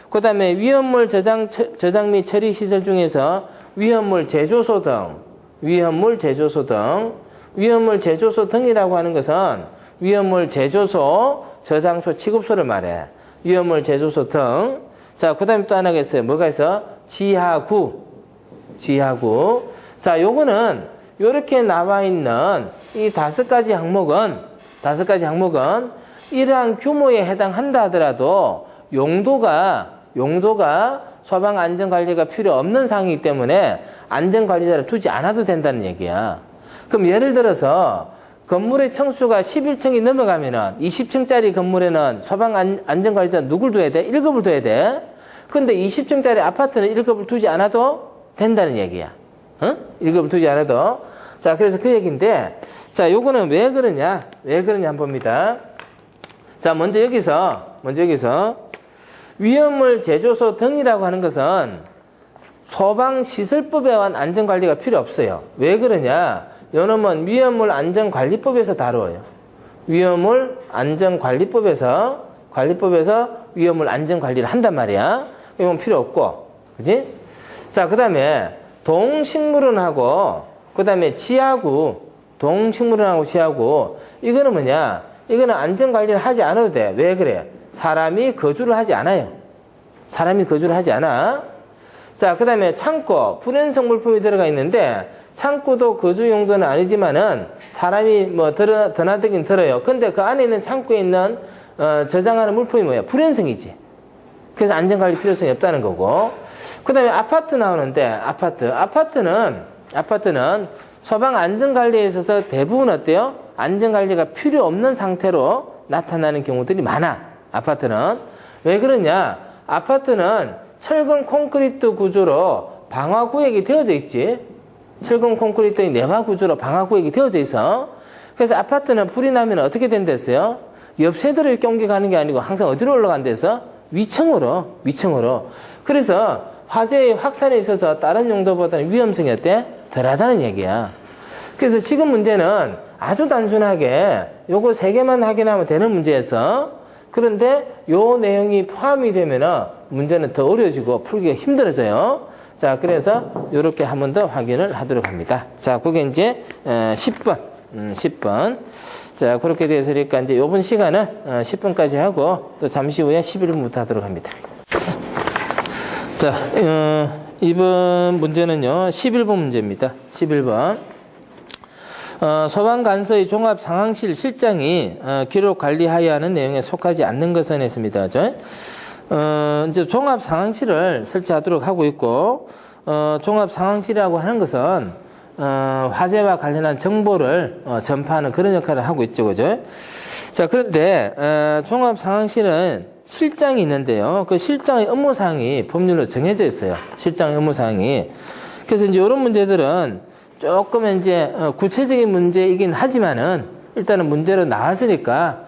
그 다음에 위험물 저장 및 처리 시설 중에서 위험물 제조소 등이라고 하는 것은 위험물 제조소, 저장소, 취급소를 말해. 위험물 제조소 등. 자, 그 다음에 또 하나가 있어요. 뭐가 있어? 지하구. 자, 요거는 요렇게 나와 있는 이 5가지 항목은 이러한 규모에 해당한다 하더라도 용도가 소방안전관리가 필요 없는 상황이기 때문에 안전관리자를 두지 않아도 된다는 얘기야. 그럼 예를 들어서 건물의 층수가 11층이 넘어가면은 20층짜리 건물에는 소방안전관리자 누굴 둬야 돼? 1급을 둬야 돼. 근데 20층짜리 아파트는 1급을 두지 않아도 된다는 얘기야. 1급을 두지 않아도. 자, 그래서 그 얘기인데, 자, 요거는 왜 그러냐 한번 봅니다. 자, 먼저 여기서 위험물 제조소 등이라고 하는 것은 소방시설법에 의한 안전관리가 필요 없어요. 왜 그러냐? 요놈은 위험물 안전관리법에서 다루어요. 위험물 안전관리법에서 위험물 안전관리를 한단 말이야. 이건 필요 없고, 그지? 자, 그 다음에 동식물원하고, 그 다음에 지하구, 이거는 뭐냐? 이거는 안전관리를 하지 않아도 돼. 왜 그래? 사람이 거주를 하지 않아. 자, 그 다음에 창고, 불연성 물품이 들어가 있는데, 창고도 거주 용도는 아니지만은, 사람이 뭐, 드나들긴 들어요. 근데 그 안에 있는 창고에 있는, 저장하는 물품이 뭐야? 불연성이지. 그래서 안전관리 필요성이 없다는 거고. 그 다음에 아파트 나오는데, 아파트는 소방 안전관리에 있어서 대부분 어때요? 안전관리가 필요 없는 상태로 나타나는 경우들이 많아. 아파트는. 왜 그러냐? 아파트는 철근 콘크리트 구조로 방화구역이 되어져 있지. 철근 콘크리트의 내화 구조로 방화구역이 되어져 있어. 그래서 아파트는 불이 나면 어떻게 된댔어요? 옆 세대를 이렇게 옮겨가는 게 아니고 항상 어디로 올라간댔어? 위층으로. 그래서 화재의 확산에 있어서 다른 용도보다는 위험성이 어때? 덜하다는 얘기야. 그래서 지금 문제는 아주 단순하게 요거 3개만 확인하면 되는 문제였어. 그런데 요 내용이 포함이 되면은 문제는 더 어려워지고 풀기가 힘들어져요. 자, 그래서 요렇게 한 번 더 확인을 하도록 합니다. 자, 그게 이제 10번. 자, 그렇게 되었으니까 이제 요번 시간은 10분까지 하고 또 잠시 후에 11분부터 하도록 합니다. 자, 이번 문제는요, 11번 문제입니다. 11번. 소방관서의 종합상황실 실장이 기록 관리하여야 하는 내용에 속하지 않는 것은 했습니다. 이제 종합상황실을 설치하도록 하고 있고, 종합상황실이라고 하는 것은 화재와 관련한 정보를 전파하는 그런 역할을 하고 있죠. 그죠? 자, 그런데 종합상황실은 실장이 있는데요. 그 실장의 업무사항이 법률로 정해져 있어요. 실장의 업무사항이. 그래서 이제 이런 문제들은 조금 이제 구체적인 문제이긴 하지만은 일단은 문제로 나왔으니까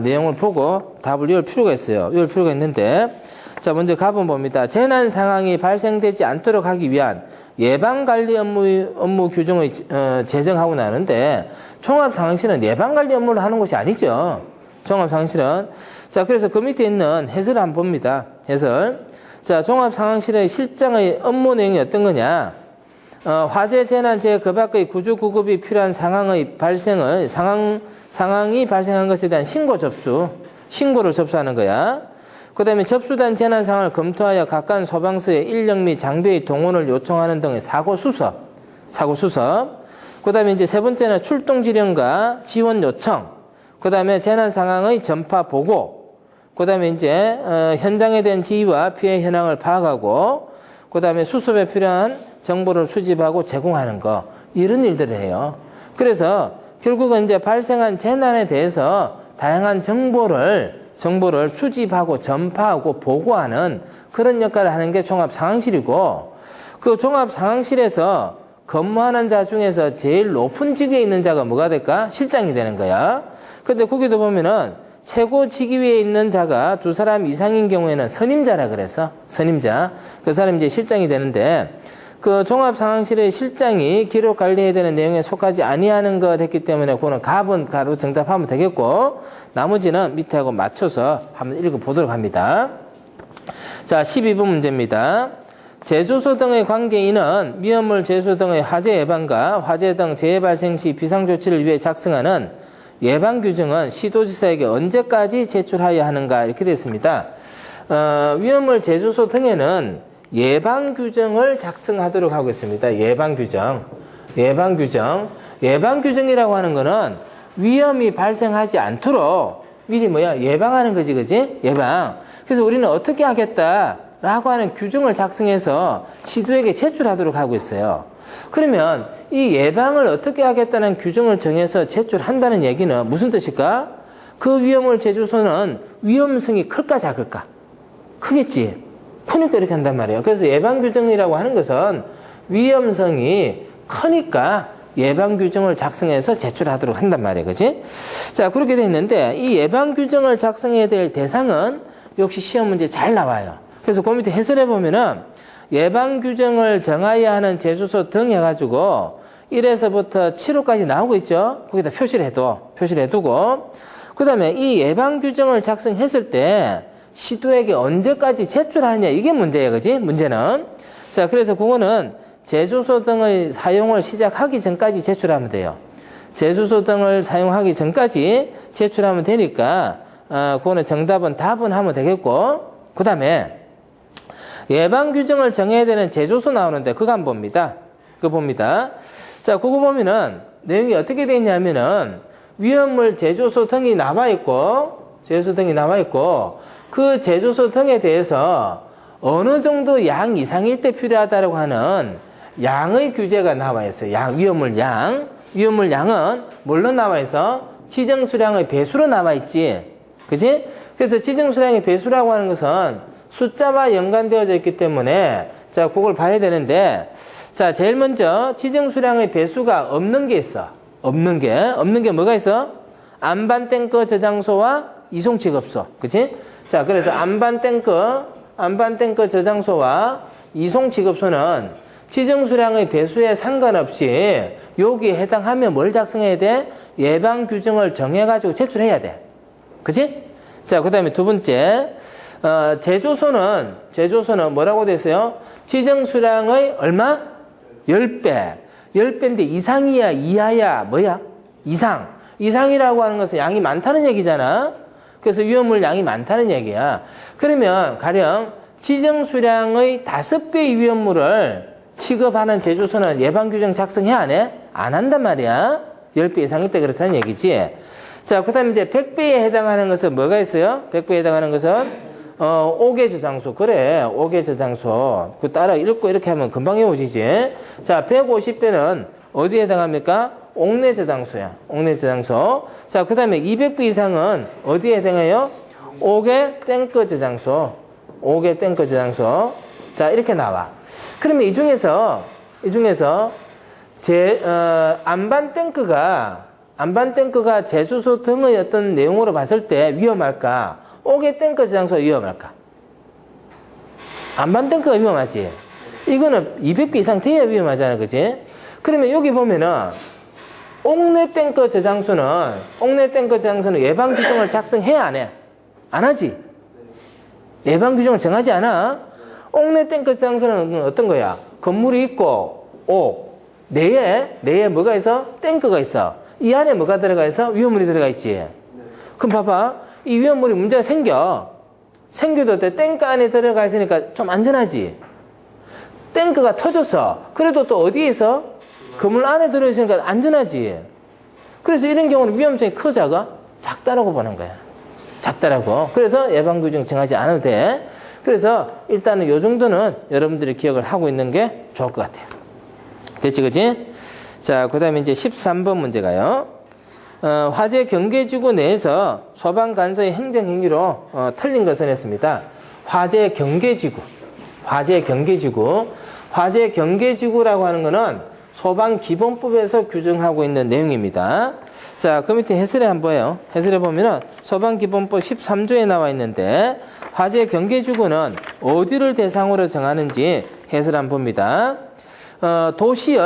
내용을 보고 답을 외울 필요가 있어요. 외울 필요가 있는데, 자, 먼저 가본 봅니다. 재난 상황이 발생되지 않도록 하기 위한 예방관리 업무 규정을 제정하고 나는데, 종합상황실은 예방관리 업무를 하는 곳이 아니죠. 종합상황실은. 자, 그래서 그 밑에 있는 해설을 한번 봅니다. 해설. 자, 종합상황실의 실장의 업무 내용이 어떤 거냐? 화재, 재난, 재해 그 밖의 구조 구급이 필요한 상황이 발생한 것에 대한 신고를 접수하는 거야. 그 다음에 접수된 재난 상황을 검토하여 가까운 소방서에 인력 및 장비의 동원을 요청하는 등의 사고 수습. 그 다음에 이제 세 번째는 출동 지령과 지원 요청. 그 다음에 재난 상황의 전파 보고. 그 다음에 이제, 현장에 대한 지휘와 피해 현황을 파악하고. 그 다음에 수습에 필요한 정보를 수집하고 제공하는 거. 이런 일들을 해요. 그래서 결국은 이제 발생한 재난에 대해서 다양한 정보를 수집하고 전파하고 보고하는 그런 역할을 하는 게 종합상황실이고, 그 종합상황실에서 근무하는 자 중에서 제일 높은 직위에 있는 자가 뭐가 될까? 실장이 되는 거야. 근데 거기도 보면은 최고 직위에 있는 자가 2사람 이상인 경우에는 선임자라 그래서 선임자. 그 사람이 이제 실장이 되는데, 그 종합상황실의 실장이 기록 관리해야 되는 내용에 속하지 아니하는 것 했기 때문에 그거는 가로 정답하면 되겠고, 나머지는 밑에 하고 맞춰서 한번 읽어보도록 합니다. 자, 12번 문제입니다. 제조소 등의 관계인은 위험물 제조 등의 화재 예방과 화재 등 재해 발생 시 비상조치를 위해 작성하는 예방규정은 시도지사에게 언제까지 제출하여야 하는가 이렇게 되어 있습니다. 위험물 제조소 등에는 예방규정을 작성하도록 하고 있습니다. 예방규정이라고 하는 거는 위험이 발생하지 않도록 미리 예방하는 거지, 그지? 예방. 그래서 우리는 어떻게 하겠다라고 하는 규정을 작성해서 시도에게 제출하도록 하고 있어요. 그러면 이 예방을 어떻게 하겠다는 규정을 정해서 제출한다는 얘기는 무슨 뜻일까? 그 위험물 제조소는 위험성이 클까 작을까? 크겠지. 크니까 이렇게 한단 말이에요. 그래서 예방규정이라고 하는 것은 위험성이 크니까 예방규정을 작성해서 제출하도록 한단 말이에요. 그치? 자, 그렇게 돼 있는데, 이 예방규정을 작성해야 될 대상은 역시 시험 문제 잘 나와요. 그래서 그 밑에 해설해 보면은 예방규정을 정하여야 하는 제조소 등 해가지고 1에서부터 7호까지 나오고 있죠? 거기다 표시를 해두고. 그 다음에 이 예방규정을 작성했을 때 시도에게 언제까지 제출하느냐, 이게 문제예요. 그지? 문제는. 자, 그래서 그거는 제조소 등의 사용을 시작하기 전까지 제출하면 돼요. 제조소 등을 사용하기 전까지 제출하면 되니까, 그거는 답은 하면 되겠고, 그 다음에 예방규정을 정해야 되는 제조소 나오는데, 그거 한번 봅니다. 자, 그거 보면은 내용이 어떻게 되어 있냐면은 위험물 제조소 등이 나와 있고, 제조소 등이 나와 있고 그 제조소 등에 대해서 어느 정도 양 이상일 때 필요하다라고 하는 양의 규제가 나와 있어요. 위험물 양. 위험물 양은 뭘로 나와 있어? 지정수량의 배수로 나와 있지. 그치? 그래서 지정수량의 배수라고 하는 것은 숫자와 연관되어져 있기 때문에 자, 그걸 봐야 되는데 자, 제일 먼저 지정수량의 배수가 없는 게 있어. 없는 게 뭐가 있어? 안반탱크 저장소와 이송취급소. 그치? 자, 그래서 안반탱크 저장소와 이송취급소는 지정수량의 배수에 상관없이 여기에 해당하면 뭘 작성해야 돼? 예방규정을 정해가지고 제출해야 돼. 그치? 자, 그 다음에 두 번째, 제조소는 뭐라고 돼 있어요? 지정수량의 얼마? 10배. 10배인데 이상이야, 이하야, 뭐야? 이상. 이상이라고 하는 것은 양이 많다는 얘기잖아. 그래서 위험물 양이 많다는 얘기야. 그러면 가령 지정수량의 5배의 위험물을 취급하는 제조소는 예방규정 작성해 안 해? 안 한단 말이야. 10배 이상일 때 그렇다는 얘기지. 자, 그 다음에 이제 100배에 해당하는 것은 뭐가 있어요? 100배에 해당하는 것은, 5개 저장소. 그래, 5개 저장소. 그 따라 읽고 이렇게 하면 금방 외워지지. 자, 150배는 어디에 해당합니까? 옥내 저장소야. 옥내 저장소. 자, 그 다음에 200배 이상은 어디에 해당해요? 5개 탱크 저장소. 5개 탱크 저장소. 자, 이렇게 나와. 그러면 이 중에서 안반탱크가 제수소 등의 어떤 내용으로 봤을 때 위험할까? 5개 탱크 저장소가 위험할까? 안반탱크가 위험하지. 이거는 200배 이상 돼야 위험하잖아, 그지? 그러면 여기 보면은 옥내 탱크 저장소는 예방 규정을 작성해 안 해? 안 하지? 예방 규정을 정하지 않아? 옥내 탱크 저장소는 어떤 거야? 건물이 있고 내에 뭐가 있어? 탱크가 있어. 이 안에 뭐가 들어가 있어? 위험물이 들어가 있지. 그럼 봐봐. 이 위험물이 문제가 생겨도 돼. 탱크 안에 들어가 있으니까 좀 안전하지. 탱크가 터졌어. 그래도 또 어디에 있어? 건물 안에 들어있으니까 안전하지. 그래서 이런 경우는 위험성이 커, 작아? 작다라고 보는 거야. 작다라고. 그래서 예방규정 정하지 않아도 돼. 그래서 일단은 요 정도는 여러분들이 기억을 하고 있는 게 좋을 것 같아요. 됐지, 그지? 자, 그 다음에 이제 13번 문제가요. 화재 경계지구 내에서 소방관서의 행정행위로 틀린 것은 했습니다. 화재 경계지구라고 하는 거는 소방기본법에서 규정하고 있는 내용입니다. 자, 그 밑에 해설에 한번 봐요. 해설에 보면은 소방기본법 13조에 나와 있는데 화재 경계지구는 어디를 대상으로 정하는지 해설 한번 봅니다. 도시.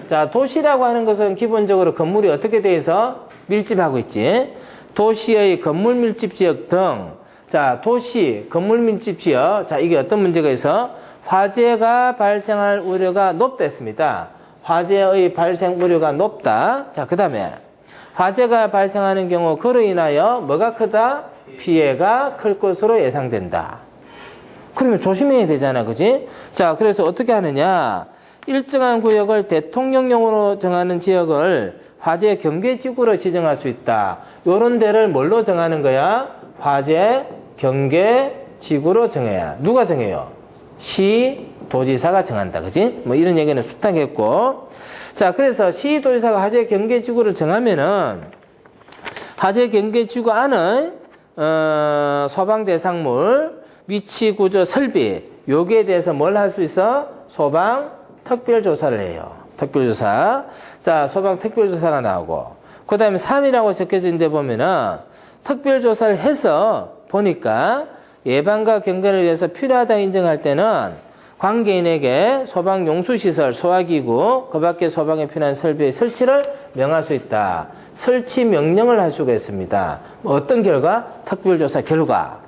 자, 도시라고 하는 것은 기본적으로 건물이 어떻게 돼 있어? 밀집하고 있지. 도시의 건물 밀집 지역 등. 자, 도시, 건물 밀집 지역. 자, 이게 어떤 문제가 있어? 화재가 발생할 우려가 높다 했습니다. 화재의 발생 우려가 높다. 자, 그 다음에 화재가 발생하는 경우 그로 인하여 뭐가 크다? 피해가 클 것으로 예상된다. 그러면 조심해야 되잖아, 그지? 자, 그래서 어떻게 하느냐? 일정한 구역을 대통령령으로 정하는 지역을 화재 경계지구로 지정할 수 있다. 요런 데를 뭘로 정하는 거야? 화재 경계지구로 정해야. 누가 정해요? 시, 도지사가 정한다. 그지? 뭐 이런 얘기는 수탁했고. 자, 그래서 시, 도지사가 화재 경계지구를 정하면은 화재 경계지구 안의 소방 대상물, 위치, 구조, 설비 여기에 대해서 뭘 할 수 있어? 소방 특별조사를 해요. 특별조사. 자, 소방 특별조사가 나오고. 그 다음에 3이라고 적혀져 있는데 보면은 특별조사를 해서 보니까 예방과 경계를 위해서 필요하다 인정할 때는 관계인에게 소방용수시설, 소화기구, 그 밖에 소방에 필요한 설비의 설치를 명할 수 있다. 설치 명령을 할 수가 있습니다. 어떤 결과? 특별조사 결과.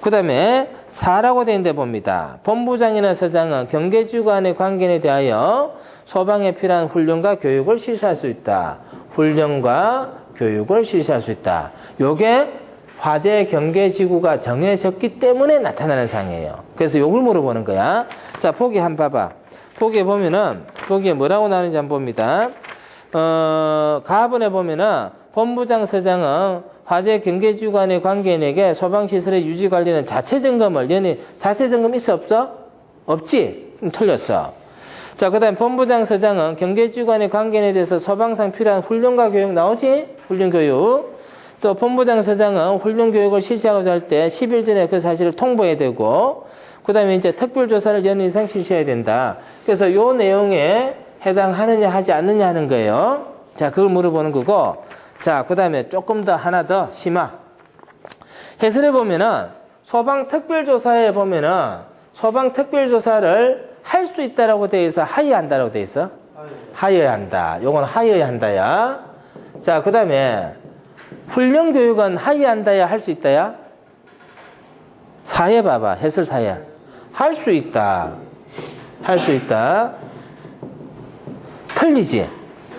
그 다음에 4라고 되어 있는데 봅니다. 본부장이나 서장은 경계지구 안의 관계인에 대하여 소방에 필요한 훈련과 교육을 실시할 수 있다. 훈련과 교육을 실시할 수 있다. 요게 화재 경계지구가 정해졌기 때문에 나타나는 사항이에요. 그래서 요걸 물어보는 거야. 자, 보기 한번 봐봐. 보기에 보면은, 보기에 뭐라고 나오는지 한번 봅니다. 가분에 보면은, 본부장, 서장은 화재 경계지구 간의 관계인에게 소방시설의 유지 관리는 자체 점검을, 얘는 자체 점검 있어 없어? 없지? 그럼 틀렸어. 자, 그 다음에 본부장 서장은 경계지구 간의 관계인에 대해서 소방상 필요한 훈련과 교육 나오지? 훈련 교육. 또 본부장 서장은 훈련 교육을 실시하고자 할 때 10일 전에 그 사실을 통보해야 되고, 그 다음에 이제 특별조사를 연일 이상 실시해야 된다. 그래서 요 내용에 해당하느냐 하지 않느냐 하는 거예요. 자, 그걸 물어보는 거고. 자, 그 다음에 조금 더 하나 더 심화. 해설해 보면은 소방 특별조사에 보면은 소방 특별조사를 할 수 있다라고 돼 있어? 하여야 한다라고 돼 있어? 하여야 한다. 요건 하여야 한다야. 자, 그 다음에 훈련 교육은 하여야 한다야? 할 수 있다야? 사회 봐봐. 해설 사회. 할 수 있다. 할 수 있다. 틀리지?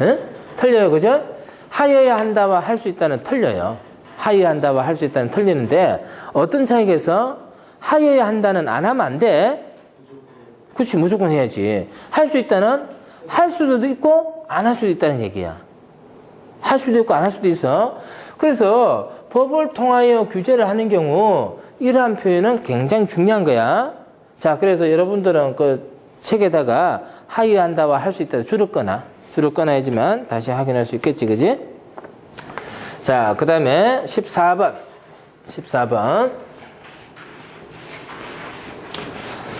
응? 틀려요. 그죠? 하여야 한다와 할 수 있다는 틀려요. 하여야 한다와 할 수 있다는 틀리는데 어떤 차이에서 하여야 한다는 안 하면 안 돼? 그렇지. 무조건 해야지. 할 수 있다는 할 수도 있고 안 할 수도 있다는 얘기야. 할 수도 있고 안 할 수도 있어. 그래서 법을 통하여 규제를 하는 경우 이러한 표현은 굉장히 중요한 거야. 자, 그래서 여러분들은 그 책에다가 하여한다와 할 수 있다 줄을 꺼놔야지만 다시 확인할 수 있겠지, 그지? 자, 그 다음에 14번.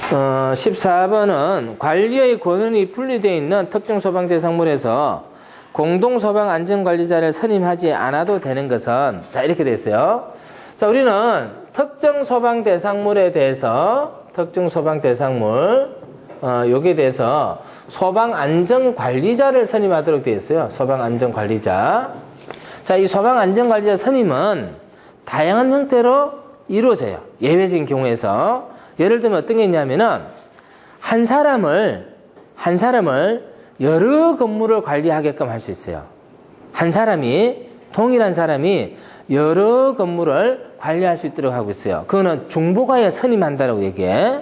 14번은 관리의 권한이 분리되어 있는 특정 소방 대상물에서 공동 소방 안전관리자를 선임하지 않아도 되는 것은, 자, 이렇게 돼 있어요. 자, 우리는 특정 소방 대상물에 대해서, 특정 소방 대상물, 여기에 대해서 소방 안전관리자를 선임하도록 되어 있어요. 소방 안전관리자. 자, 이 소방 안전관리자 선임은 다양한 형태로 이루어져요. 예외적인 경우에서. 예를 들면 어떤 게 있냐면은, 한 사람을 여러 건물을 관리하게끔 할 수 있어요. 동일한 사람이 여러 건물을 관리할 수 있도록 하고 있어요. 그거는 중보가에 선임한다라고 얘기해.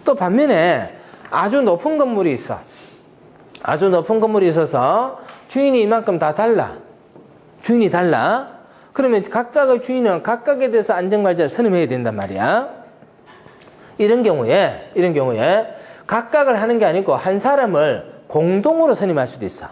또 반면에 아주 높은 건물이 있어. 아주 높은 건물이 있어서 주인이 이만큼 다 달라. 주인이 달라. 그러면 각각의 주인은 각각에 대해서 안전관리자를 선임해야 된단 말이야. 이런 경우에 각각을 하는 게 아니고 한 사람을 공동으로 선임할 수도 있어.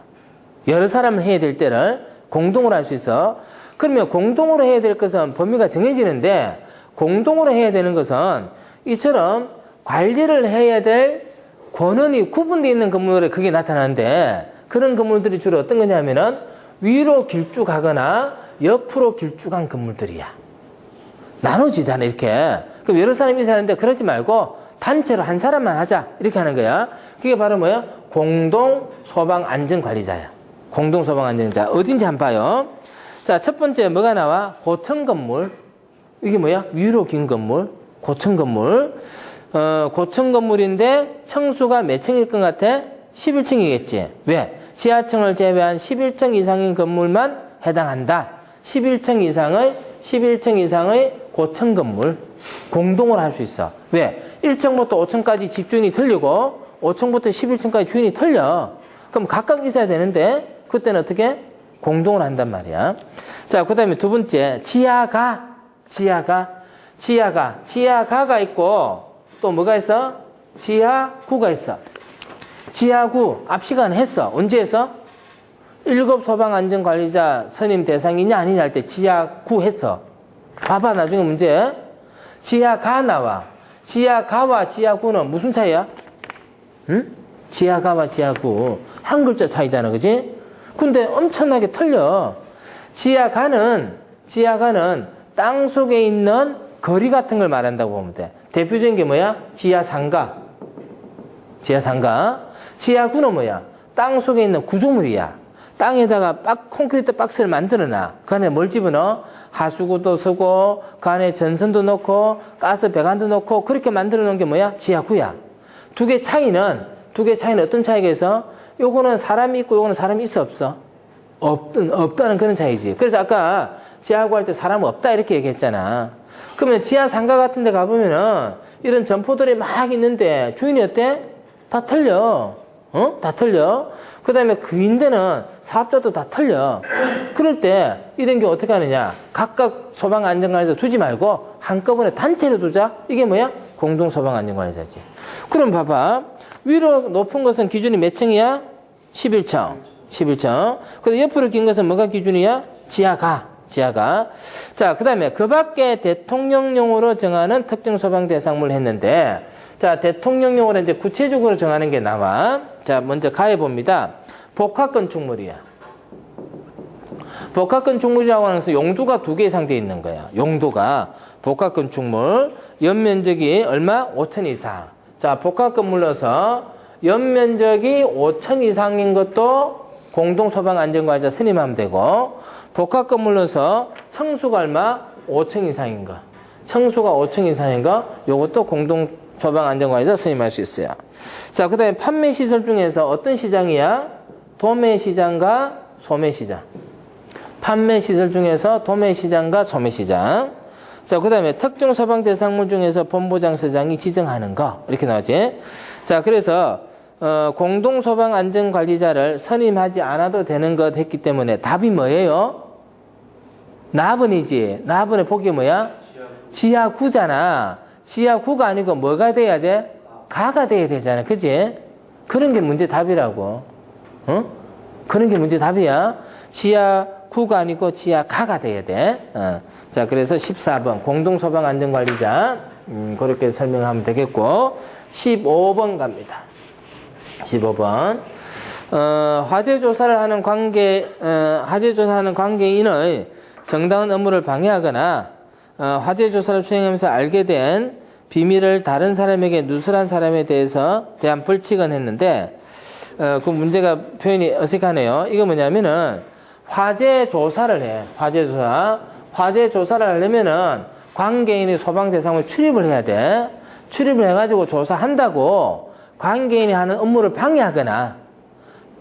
여러 사람을 해야 될 때를 공동으로 할 수 있어. 그러면 공동으로 해야 될 것은 범위가 정해지는데, 공동으로 해야 되는 것은 이처럼 관리를 해야 될 권한이 구분되어 있는 건물에 그게 나타나는데, 그런 건물들이 주로 어떤 거냐면은 위로 길쭉하거나 옆으로 길쭉한 건물들이야. 나눠지잖아, 이렇게. 그럼 여러 사람이 사는데 그러지 말고 단체로 한 사람만 하자, 이렇게 하는 거야. 그게 바로 뭐야? 공동 소방 안전관리자야. 공동 소방 안전관리자. 어딘지 한번 봐요. 자, 첫 번째 뭐가 나와? 고층 건물. 이게 뭐야? 위로 긴 건물. 고층 건물. 고층 건물인데 층수가 몇 층일 것 같아? 11층이겠지. 왜? 지하층을 제외한 11층 이상인 건물만 해당한다. 11층 이상의 고층 건물. 공동으로 할 수 있어. 왜? 1층부터 5층까지 집주인이 틀리고 5층부터 11층까지 주인이 틀려. 그럼 각각 있어야 되는데 그때는 어떻게? 공동으로 한단 말이야. 자, 그 다음에 두 번째, 지하가가 있고 또 뭐가 있어? 지하구가 있어. 지하구 앞 시간에 했어. 언제 했어? 1급 소방안전관리자 선임 대상이냐 아니냐 할 때 지하구 했어. 봐봐, 나중에 문제. 지하가 나와. 지하가와 지하구는 무슨 차이야? 응? 지하가와 지하구. 한 글자 차이잖아, 그지? 근데 엄청나게 틀려. 지하가는 땅 속에 있는 거리 같은 걸 말한다고 보면 돼. 대표적인 게 뭐야? 지하상가. 지하구는 뭐야? 땅 속에 있는 구조물이야. 땅에다가 콘크리트 박스를 만들어놔. 그 안에 뭘 집어넣어? 하수구도 쓰고, 그 안에 전선도 넣고, 가스 배관도 넣고, 그렇게 만들어 놓은 게 뭐야? 지하구야. 두 개 차이는 어떤 차이가 있어? 요거는 사람이 있고, 요거는 사람이 있어, 없어? 없다는 그런 차이지. 그래서 아까 지하구 할 때 사람 없다, 이렇게 얘기했잖아. 그러면 지하 상가 같은 데 가보면은, 이런 점포들이 막 있는데, 주인이 어때? 다 틀려. 다 틀려. 그 다음에 그인데는 사업자도 다 틀려. 그럴 때 이런 게 어떻게 하느냐. 각각 소방안전관리자 두지 말고 한꺼번에 단체로 두자. 이게 뭐야? 공동소방안전관리자지. 그럼 봐봐. 위로 높은 것은 기준이 몇 층이야? 11층. 11층. 그래서 옆으로 긴 것은 뭐가 기준이야? 지하가. 자, 그 다음에 그 밖에 대통령령으로 정하는 특정 소방 대상물 했는데, 자, 대통령령으로 이제 구체적으로 정하는 게 나와. 자, 먼저 가해 봅니다. 복합건축물이야. 복합건축물이라고 하는 것은 용도가 2개 이상 돼 있는 거야. 용도가. 복합건축물. 연면적이 얼마? 5천 이상. 자, 복합건물로서 연면적이 5천 이상인 것도 공동소방안전관리자 선임하면 되고, 복합건물로서 청수가 얼마? 5층 이상인 거. 청수가 5층 이상인 거, 요것도 공동소방안전관리자 선임할 수 있어요. 자, 그 다음에 판매시설 중에서 어떤 시장이야? 도매시장과 소매시장. 판매시설 중에서 도매시장과 소매시장. 자, 그 다음에 특정 소방 대상물 중에서 본부장서장이 지정하는 거. 이렇게 나오지. 자, 그래서 공동소방안전관리자를 선임하지 않아도 되는 것 했기 때문에 답이 뭐예요? 나번이지. 나번의 복이 뭐야? 지하구잖아. 지하구가 아니고 뭐가 돼야 돼? 가가 돼야 되잖아. 그지? 그런 게 문제 답이라고. 그런 게 문제 답이야. 지하구가 아니고 지하가가 돼야 돼. 자, 그래서 14번 공동소방안전관리자 그렇게 설명하면 되겠고, 15번 갑니다. 15번. 화재 조사를 하는 관계인의 정당한 업무를 방해하거나 화재 조사를 수행하면서 알게 된 비밀을 다른 사람에게 누설한 사람에 대한 벌칙은 했는데, 그 문제가 표현이 어색하네요. 이거 뭐냐면은 화재 조사를 해. 화재 조사를 하려면은 관계인이 소방 대상을 출입을 해야 돼. 출입을 해가지고 조사한다고 관계인이 하는 업무를 방해하거나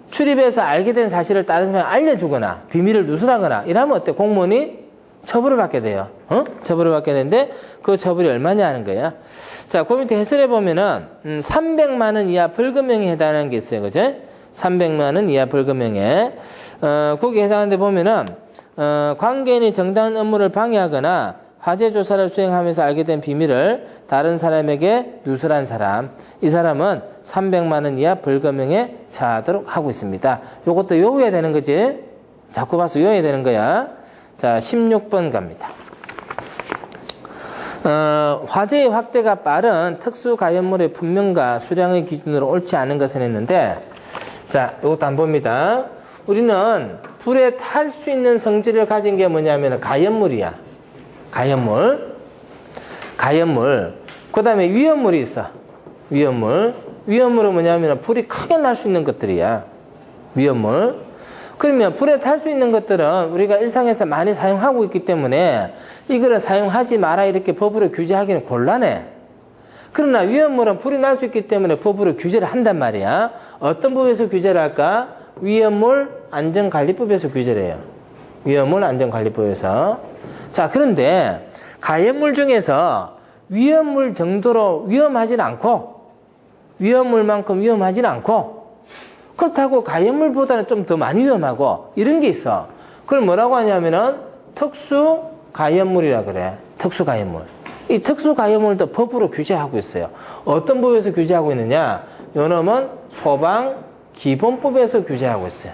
출입해서 알게 된 사실을 다른 사람에게 알려주거나 비밀을 누설하거나 이러면 어때? 공무원이 처벌을 받게 돼요. 처벌을 받게 되는데 그 처벌이 얼마냐 하는 거야. 자, 그 밑에 해설해 보면은 300만 원 이하 벌금형에 해당하는 게 있어요. 그죠? 300만 원 이하 벌금형에 거기에 해당하는 데 보면은 관계인이 정당한 업무를 방해하거나 화재 조사를 수행하면서 알게 된 비밀을 다른 사람에게 누설한 사람, 이 사람은 300만 원 이하 벌금형에 처하도록 하고 있습니다. 요것도 외워야 되는 거지. 자꾸 봐서 외워야 되는 거야. 자, 16번 갑니다. 화재의 확대가 빠른 특수가연물의 분명과 수량의 기준으로 옳지 않은 것은 했는데, 자, 이것도 한번 봅니다. 우리는 불에 탈 수 있는 성질을 가진 게 뭐냐면 가연물이야. 가연물. 그 다음에 위험물이 있어. 위험물은 뭐냐면 불이 크게 날 수 있는 것들이야. 위험물. 그러면 불에 탈 수 있는 것들은 우리가 일상에서 많이 사용하고 있기 때문에 이거를 사용하지 마라 이렇게 법으로 규제하기는 곤란해. 그러나 위험물은 불이 날 수 있기 때문에 법으로 규제를 한단 말이야. 어떤 법에서 규제를 할까? 위험물 안전관리법에서 규제를 해요. 위험물 안전관리법에서. 자, 그런데 가연물 중에서 위험물 정도로 위험하진 않고 위험물만큼 위험하진 않고 그렇다고 가연물보다는 좀 더 많이 위험하고 이런 게 있어. 그걸 뭐라고 하냐면은 특수가연물이라 그래. 특수가연물. 이 특수가연물도 법으로 규제하고 있어요. 어떤 법에서 규제하고 있느냐? 요놈은 소방기본법에서 규제하고 있어요.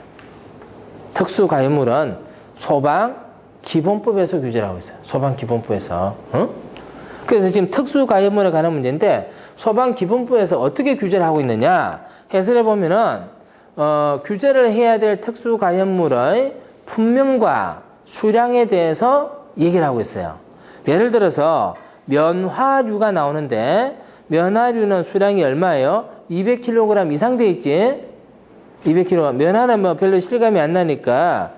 특수가연물은 소방기본법에서 규제를 하고 있어요. 소방기본법에서. 그래서 지금 특수가연물에 관한 문제인데 소방기본법에서 어떻게 규제를 하고 있느냐? 해설해 보면은 규제를 해야 될 특수가연물의 분명과 수량에 대해서 얘기를 하고 있어요. 예를 들어서 면화류가 나오는데 면화류는 수량이 얼마예요? 200kg 이상 돼 있지? 200kg. 면화는 뭐 별로 실감이 안 나니까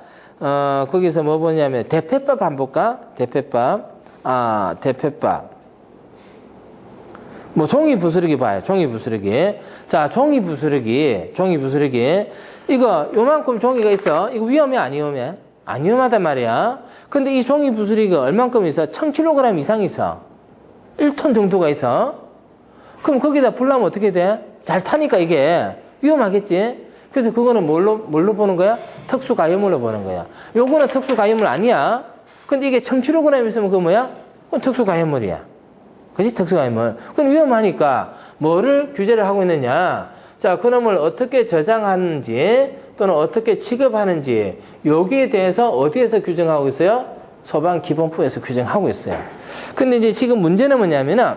거기서 뭐 보냐면 대패밥 한번 볼까? 대패밥. 뭐 종이 부스러기 봐요. 종이 부스러기. 자, 종이 부스러기. 이거 요만큼 종이가 있어. 이거 위험해 안 위험해? 안 위험하단 말이야. 근데 이 종이 부스러기가 얼만큼 있어? 1000kg 이상 있어. 1톤 정도가 있어. 그럼 거기다 불나면 어떻게 돼? 잘 타니까 이게 위험하겠지? 그래서 그거는 뭘로 보는 거야? 특수가염으로 보는 거야. 요거는 특수가염물 아니야. 근데 이게 1000kg 있으면 그거 뭐야? 그건 특수가염물이야. 그치? 특수가염물. 그건 위험하니까 뭐를 규제를 하고 있느냐? 자, 그놈을 어떻게 저장하는지 또는 어떻게 취급하는지 여기에 대해서 어디에서 규정하고 있어요? 소방기본법에서 규정하고 있어요. 근데 이제 지금 문제는 뭐냐면은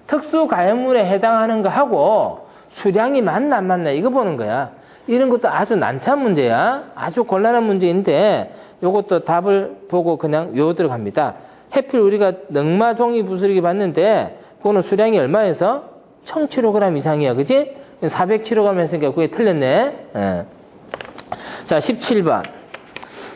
특수가염물에 해당하는 거 하고 수량이 맞나 안 맞나 이거 보는 거야. 이런 것도 아주 난처한 문제야. 아주 곤란한 문제인데 요것도 답을 보고 그냥 요 들어갑니다. 해필 우리가 넝마 종이 부스러기 봤는데 그거는 수량이 얼마에서? 1000kg 이상이야. 그지? 400kg 했으니까 그게 틀렸네. 예. 자, 17번.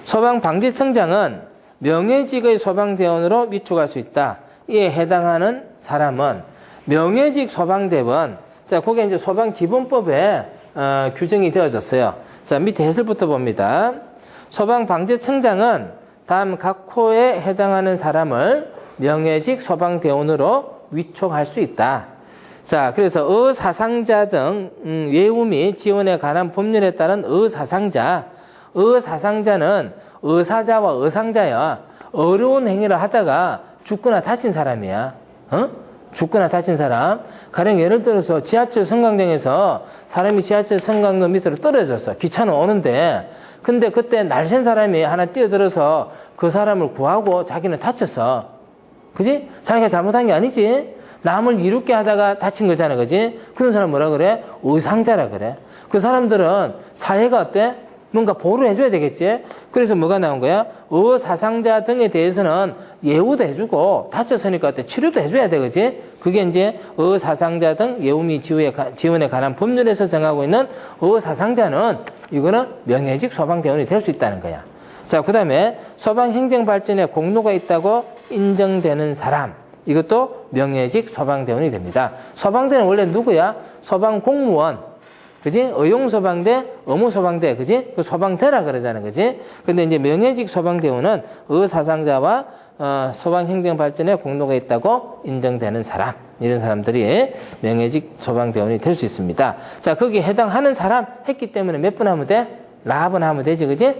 소방방지청장은 명예직의 소방대원으로 위촉할 수 있다. 이에 해당하는 사람은 명예직 소방대원. 자, 그게 이제 소방기본법에 규정이 되어졌어요. 자, 밑에 해설부터 봅니다. 소방방지청장은 다음 각 호에 해당하는 사람을 명예직 소방대원으로 위촉할 수 있다. 자, 그래서 의사상자 등 외우 및 지원에 관한 법률에 따른 의사상자는 의사자와 의상자야. 어려운 행위를 하다가 죽거나 다친 사람이야. 죽거나 다친 사람. 가령 예를 들어서 지하철 승강장에서 사람이 지하철 승강장 밑으로 떨어졌어. 기차는 오는데. 근데 그때 날쌘 사람이 하나 뛰어들어서 그 사람을 구하고 자기는 다쳤어. 그지? 자기가 잘못한 게 아니지? 남을 이롭게 하다가 다친 거잖아. 그지? 그런 사람 뭐라 그래? 의상자라 그래. 그 사람들은 사회가 어때? 뭔가 보호를 해줘야 되겠지? 그래서 뭐가 나온 거야? 의사상자 등에 대해서는 예우도 해주고, 다쳤으니까 어때? 치료도 해줘야 돼, 그지? 그게 이제 의사상자 등 예우 및 지원에 관한 법률에서 정하고 있는 의사상자는 이거는 명예직 소방대원이 될 수 있다는 거야. 자, 그 다음에 소방행정발전에 공로가 있다고 인정되는 사람. 이것도 명예직 소방대원이 됩니다. 소방대는 원래 누구야? 소방공무원. 그지? 의용소방대, 의무소방대. 그지? 그 소방대라 그러잖아. 그지? 근데 이제 명예직 소방대원은 의사상자와 소방행정발전에 공로가 있다고 인정되는 사람. 이런 사람들이 명예직 소방대원이 될 수 있습니다. 자, 거기에 해당하는 사람 했기 때문에 몇 번 하면 돼? 라번 하면 되지. 그지?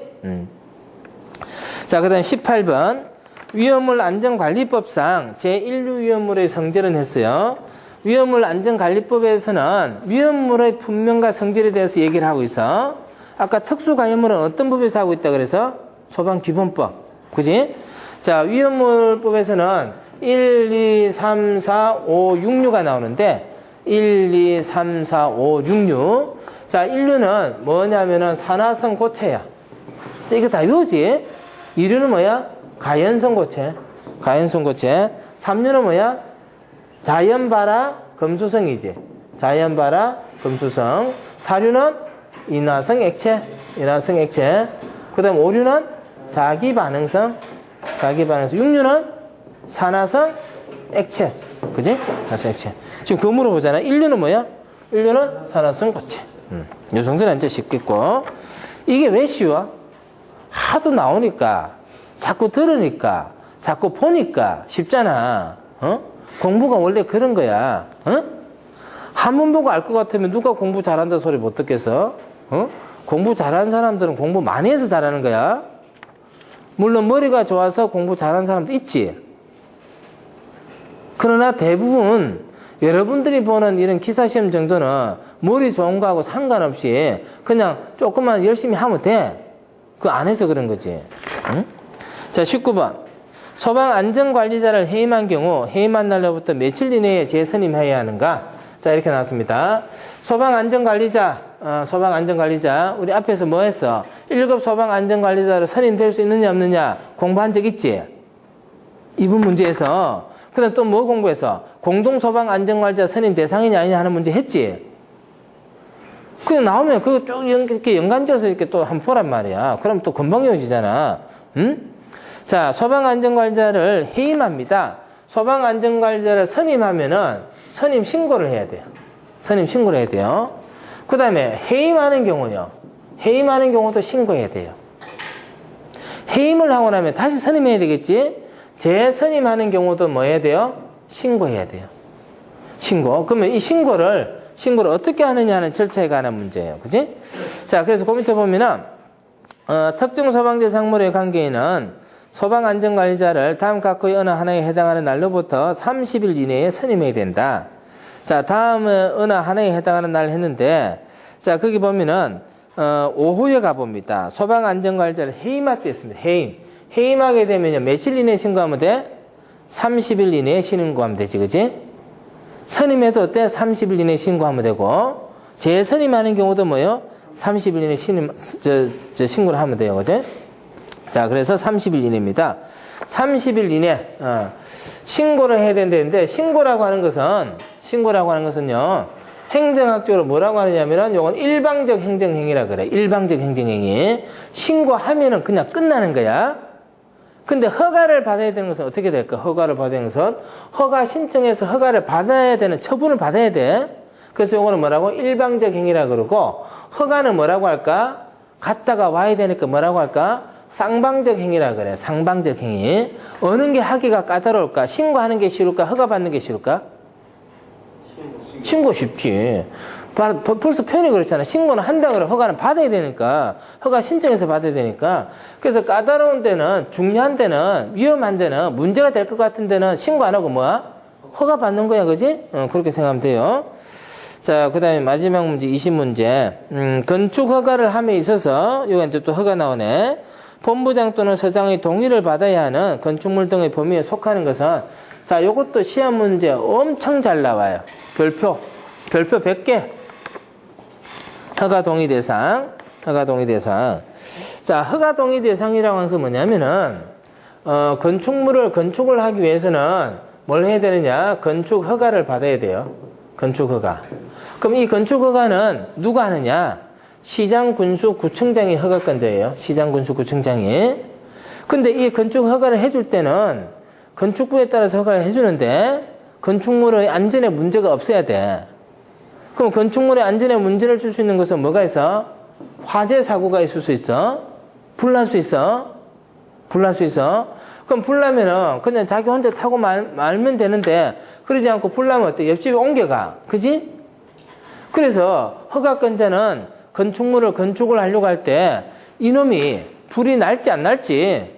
자, 그 다음 18번. 위험물 안전관리법상 제1류 위험물의 성질은 했어요. 위험물 안전관리법에서는 위험물의 분명과 성질에 대해서 얘기를 하고 있어. 아까 특수가염물은 어떤 법에서 하고 있다 그래서? 소방기본법. 그지? 자, 위험물법에서는 1, 2, 3, 4, 5, 6류가 나오는데 1, 2, 3, 4, 5, 6류. 자, 1류는 뭐냐면은 산화성 고체야. 자, 이거 다 외우지? 2류는 뭐야? 가연성 고체. 가연성 고체. 3류는 뭐야? 자연발화 금수성이지. 자연발화 금수성. 4류는 인화성 액체. 인화성 액체. 그 다음 5류는 자기반응성. 자기반응성. 6류는 산화성 액체. 그지? 산화성 액체. 지금 그거 물어보잖아. 1류는 뭐야? 1류는 산화성 고체. 이 정도는 이제 쉽겠고. 이게 왜 쉬워? 하도 나오니까. 자꾸 들으니까, 자꾸 보니까 쉽잖아. 공부가 원래 그런 거야. 한 번 보고 알 것 같으면 누가 공부 잘한다 소리 못 듣겠어? 공부 잘하는 사람들은 공부 많이 해서 잘하는 거야. 물론 머리가 좋아서 공부 잘하는 사람도 있지. 그러나 대부분 여러분들이 보는 이런 기사시험 정도는 머리 좋은 거하고 상관없이 그냥 조금만 열심히 하면 돼. 그거 안 해서 그런 거지. 응? 자, 19번. 소방안전관리자를 해임한 경우 해임한 날로부터 며칠 이내에 재선임해야 하는가? 자, 이렇게 나왔습니다. 소방안전관리자, 우리 앞에서 뭐 했어? 1급 소방안전관리자로 선임될 수 있느냐 없느냐 공부한 적 있지? 이분 문제에서. 그 다음 또 뭐 공부했어? 공동소방안전관리자 선임 대상이냐 아니냐 하는 문제 했지? 그냥 나오면 그거 쭉 이렇게 연관지어서 이렇게 또 한번 보란 말이야. 그럼 또 금방 외워지잖아. 응? 자, 소방안전관리자를 해임합니다. 소방안전관리자를 선임하면은 선임 신고를 해야 돼요. 선임 신고를 해야 돼요. 그 다음에 해임하는 경우요. 해임하는 경우도 신고해야 돼요. 해임을 하고 나면 다시 선임해야 되겠지? 재선임하는 경우도 뭐 해야 돼요? 신고해야 돼요. 신고. 그러면 이 신고를 신고를 어떻게 하느냐는 절차에 관한 문제예요. 그지? 자, 그래서 그 밑에 보면은, 특정 소방대상물의 관계에는 소방안전관리자를 다음 각호의 어느 하나에 해당하는 날로부터 30일 이내에 선임해야 된다. 자, 다음에 어느 하나에 해당하는 날 했는데, 자, 거기 보면은, 5호에 가봅니다. 소방안전관리자를 해임할 때 있습니다. 해임하게 되면요, 며칠 이내에 신고하면 돼? 30일 이내에 신고하면 되지, 그지? 선임해도 어때? 30일 이내에 신고하면 되고, 재선임하는 경우도 뭐요? 30일 이내에 신고를 하면 돼요, 그지? 자, 그래서 30일 이내입니다. 30일 이내, 신고를 해야 된다는데, 신고라고 하는 것은요, 행정학적으로 뭐라고 하느냐면은, 요건 일방적 행정행위라 그래. 일방적 행정행위. 신고하면은 그냥 끝나는 거야. 근데 허가를 받아야 되는 것은 어떻게 될까? 허가를 받아야 되는 것은, 허가 신청해서 허가를 받아야 되는 처분을 받아야 돼. 그래서 요거는 뭐라고? 일방적 행위라 그러고, 허가는 뭐라고 할까? 갔다가 와야 되니까 뭐라고 할까? 쌍방적 행위라 그래. 쌍방적 행위. 어느 게 하기가 까다로울까? 신고하는 게 쉬울까? 허가 받는 게 쉬울까? 신고 쉽지. 벌써 표현이 그렇잖아. 신고는 한다 그래. 허가는 받아야 되니까. 허가 신청해서 받아야 되니까. 그래서 까다로운 데는, 중요한 데는, 위험한 데는, 문제가 될 것 같은 데는 신고 안 하고 뭐야? 허가 받는 거야. 그지? 그렇게 생각하면 돼요. 자, 그 다음에 마지막 문제, 20문제. 건축 허가를 함에 있어서, 이거 이제 또 허가 나오네. 본부장 또는 서장의 동의를 받아야 하는 건축물 등의 범위에 속하는 것은, 자, 요것도 시험 문제 엄청 잘 나와요. 별표 100개. 허가 동의 대상. 자, 허가 동의 대상이라고 하는 것은 뭐냐면은, 건축을 하기 위해서는 뭘 해야 되느냐? 건축 허가를 받아야 돼요. 건축 허가. 그럼 이 건축 허가는 누가 하느냐? 시장, 군수, 구청장이 허가권자예요. 시장, 군수, 구청장이. 근데 이 건축 허가를 해줄 때는 건축부에 따라서 허가를 해주는데 건축물의 안전에 문제가 없어야 돼. 그럼 건축물의 안전에 문제를 줄 수 있는 것은 뭐가 있어? 화재 사고가 있을 수 있어? 불날 수 있어? 그럼 불나면은 그냥 자기 혼자 타고 말면 되는데 그러지 않고 불나면 어때? 옆집에 옮겨가. 그지? 그래서 허가권자는 건축을 하려고 할 때 이놈이 불이 날지 안 날지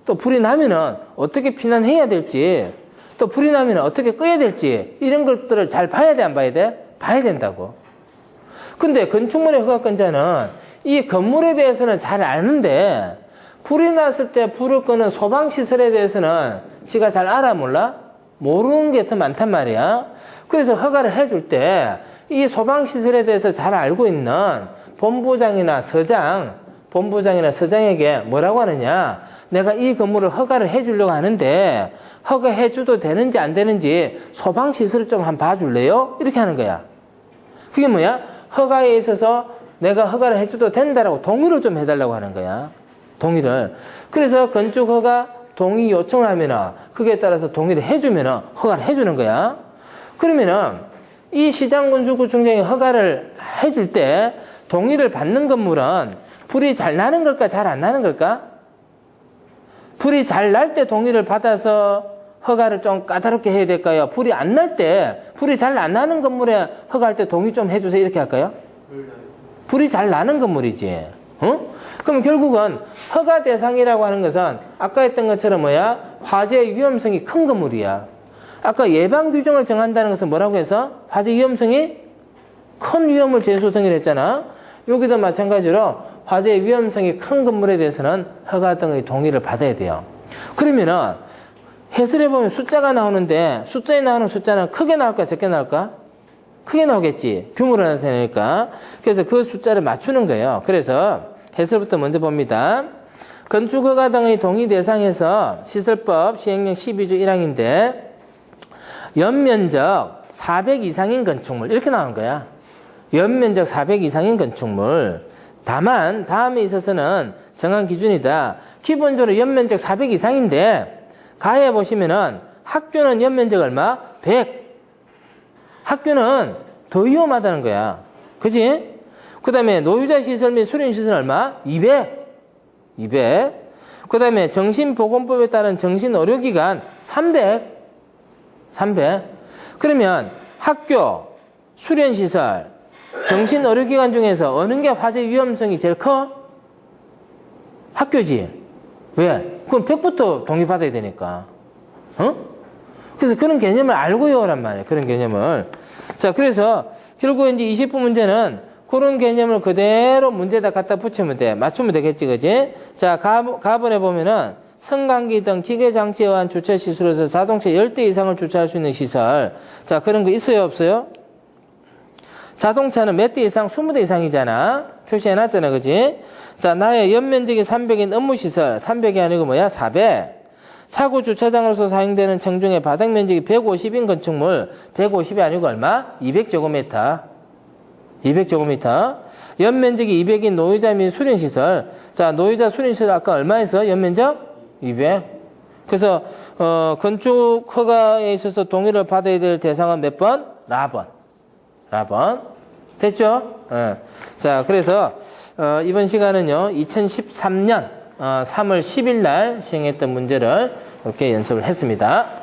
또 불이 나면은 어떻게 피난해야 될지 또 불이 나면 어떻게 끄야 될지 이런 것들을 잘 봐야 돼, 안 봐야 돼? 봐야 된다고. 근데 건축물의 허가권자는 이 건물에 대해서는 잘 아는데 불이 났을 때 불을 끄는 소방시설에 대해서는 지가 잘 알아 몰라? 모르는 게 더 많단 말이야. 그래서 허가를 해줄 때 이 소방시설에 대해서 잘 알고 있는 본부장이나 서장에게 뭐라고 하느냐? 내가 이 건물을 허가를 해주려고 하는데 허가해줘도 되는지 안 되는지 소방시설을 좀 한번 봐줄래요? 이렇게 하는 거야. 그게 뭐야? 허가에 있어서 내가 허가를 해줘도 된다라고 동의를 좀 해달라고 하는 거야. 동의를. 그래서 건축허가 동의 요청을 하면은 그게 따라서 동의를 해주면은 허가를 해주는 거야. 그러면은 이 시장군수구청장이 허가를 해줄 때 동의를 받는 건물은 불이 잘 나는 걸까, 잘 안 나는 걸까? 불이 잘 날 때 동의를 받아서 허가를 좀 까다롭게 해야 될까요? 불이 안 날 때, 불이 잘 안 나는 건물에 허가할 때 동의 좀 해주세요. 이렇게 할까요? 불이 잘 나는 건물이지. 그럼 결국은 허가 대상이라고 하는 것은 아까 했던 것처럼 화재 위험성이 큰 건물이야. 아까 예방 규정을 정한다는 것은 뭐라고 해서? 화재 위험성이 큰 위험을 제소성이라 했잖아. 여기도 마찬가지로 화재 위험성이 큰 건물에 대해서는 허가 등의 동의를 받아야 돼요. 그러면은 해설에 보면 숫자가 나오는데 숫자에 나오는 숫자는 크게 나올까 적게 나올까? 크게 나오겠지. 규모를 나타내니까. 그래서 그 숫자를 맞추는 거예요. 그래서 해설부터 먼저 봅니다. 건축허가 등의 동의 대상에서 시설법 시행령 12조 1항인데 연면적 400 이상인 건축물 이렇게 나온 거야. 연면적 400 이상인 건축물. 다만 다음에 있어서는 정한 기준이다. 기본적으로 연면적 400 이상인데 가에 보시면은 학교는 연면적 얼마? 100. 학교는 더 위험하다는 거야. 그지? 그 다음에 노유자 시설 및 수련 시설 얼마? 200. 그 다음에 정신보건법에 따른 정신의료기관 300. 그러면 학교, 수련시설, 정신의료기관 중에서 어느 게 화재 위험성이 제일 커? 학교지. 왜? 그럼 100부터 동의받아야 되니까. 어? 그래서 그런 개념을 알고 외우란 말이에요. 그런 개념을. 자, 그래서 결국 이제 20분 문제는 그런 개념을 그대로 문제에다 갖다 붙이면 돼. 맞추면 되겠지, 그지? 자, 가번에 보면은 승강기 등 기계장치에 의한 주차시설에서 자동차 10대 이상을 주차할 수 있는 시설. 자, 그런 거 있어요, 없어요? 자동차는 몇 대 이상? 20대 이상이잖아. 표시해놨잖아, 그지? 자, 나의 연면적이 300인 업무시설. 300이 아니고 뭐야? 400. 차고 주차장으로서 사용되는 청중의 바닥 면적이 150인 건축물. 150이 아니고 얼마? 200제곱미터. 200제곱미터. 연면적이 200인 노유자 및 수련시설. 자, 노유자 수련시설 아까 얼마에서? 연면적? 200. 그래서, 건축 허가에 있어서 동의를 받아야 될 대상은 몇 번? 라번. 됐죠? 자, 그래서, 이번 시간은요, 2013년 3월 10일 날 시행했던 문제를 이렇게 연습을 했습니다.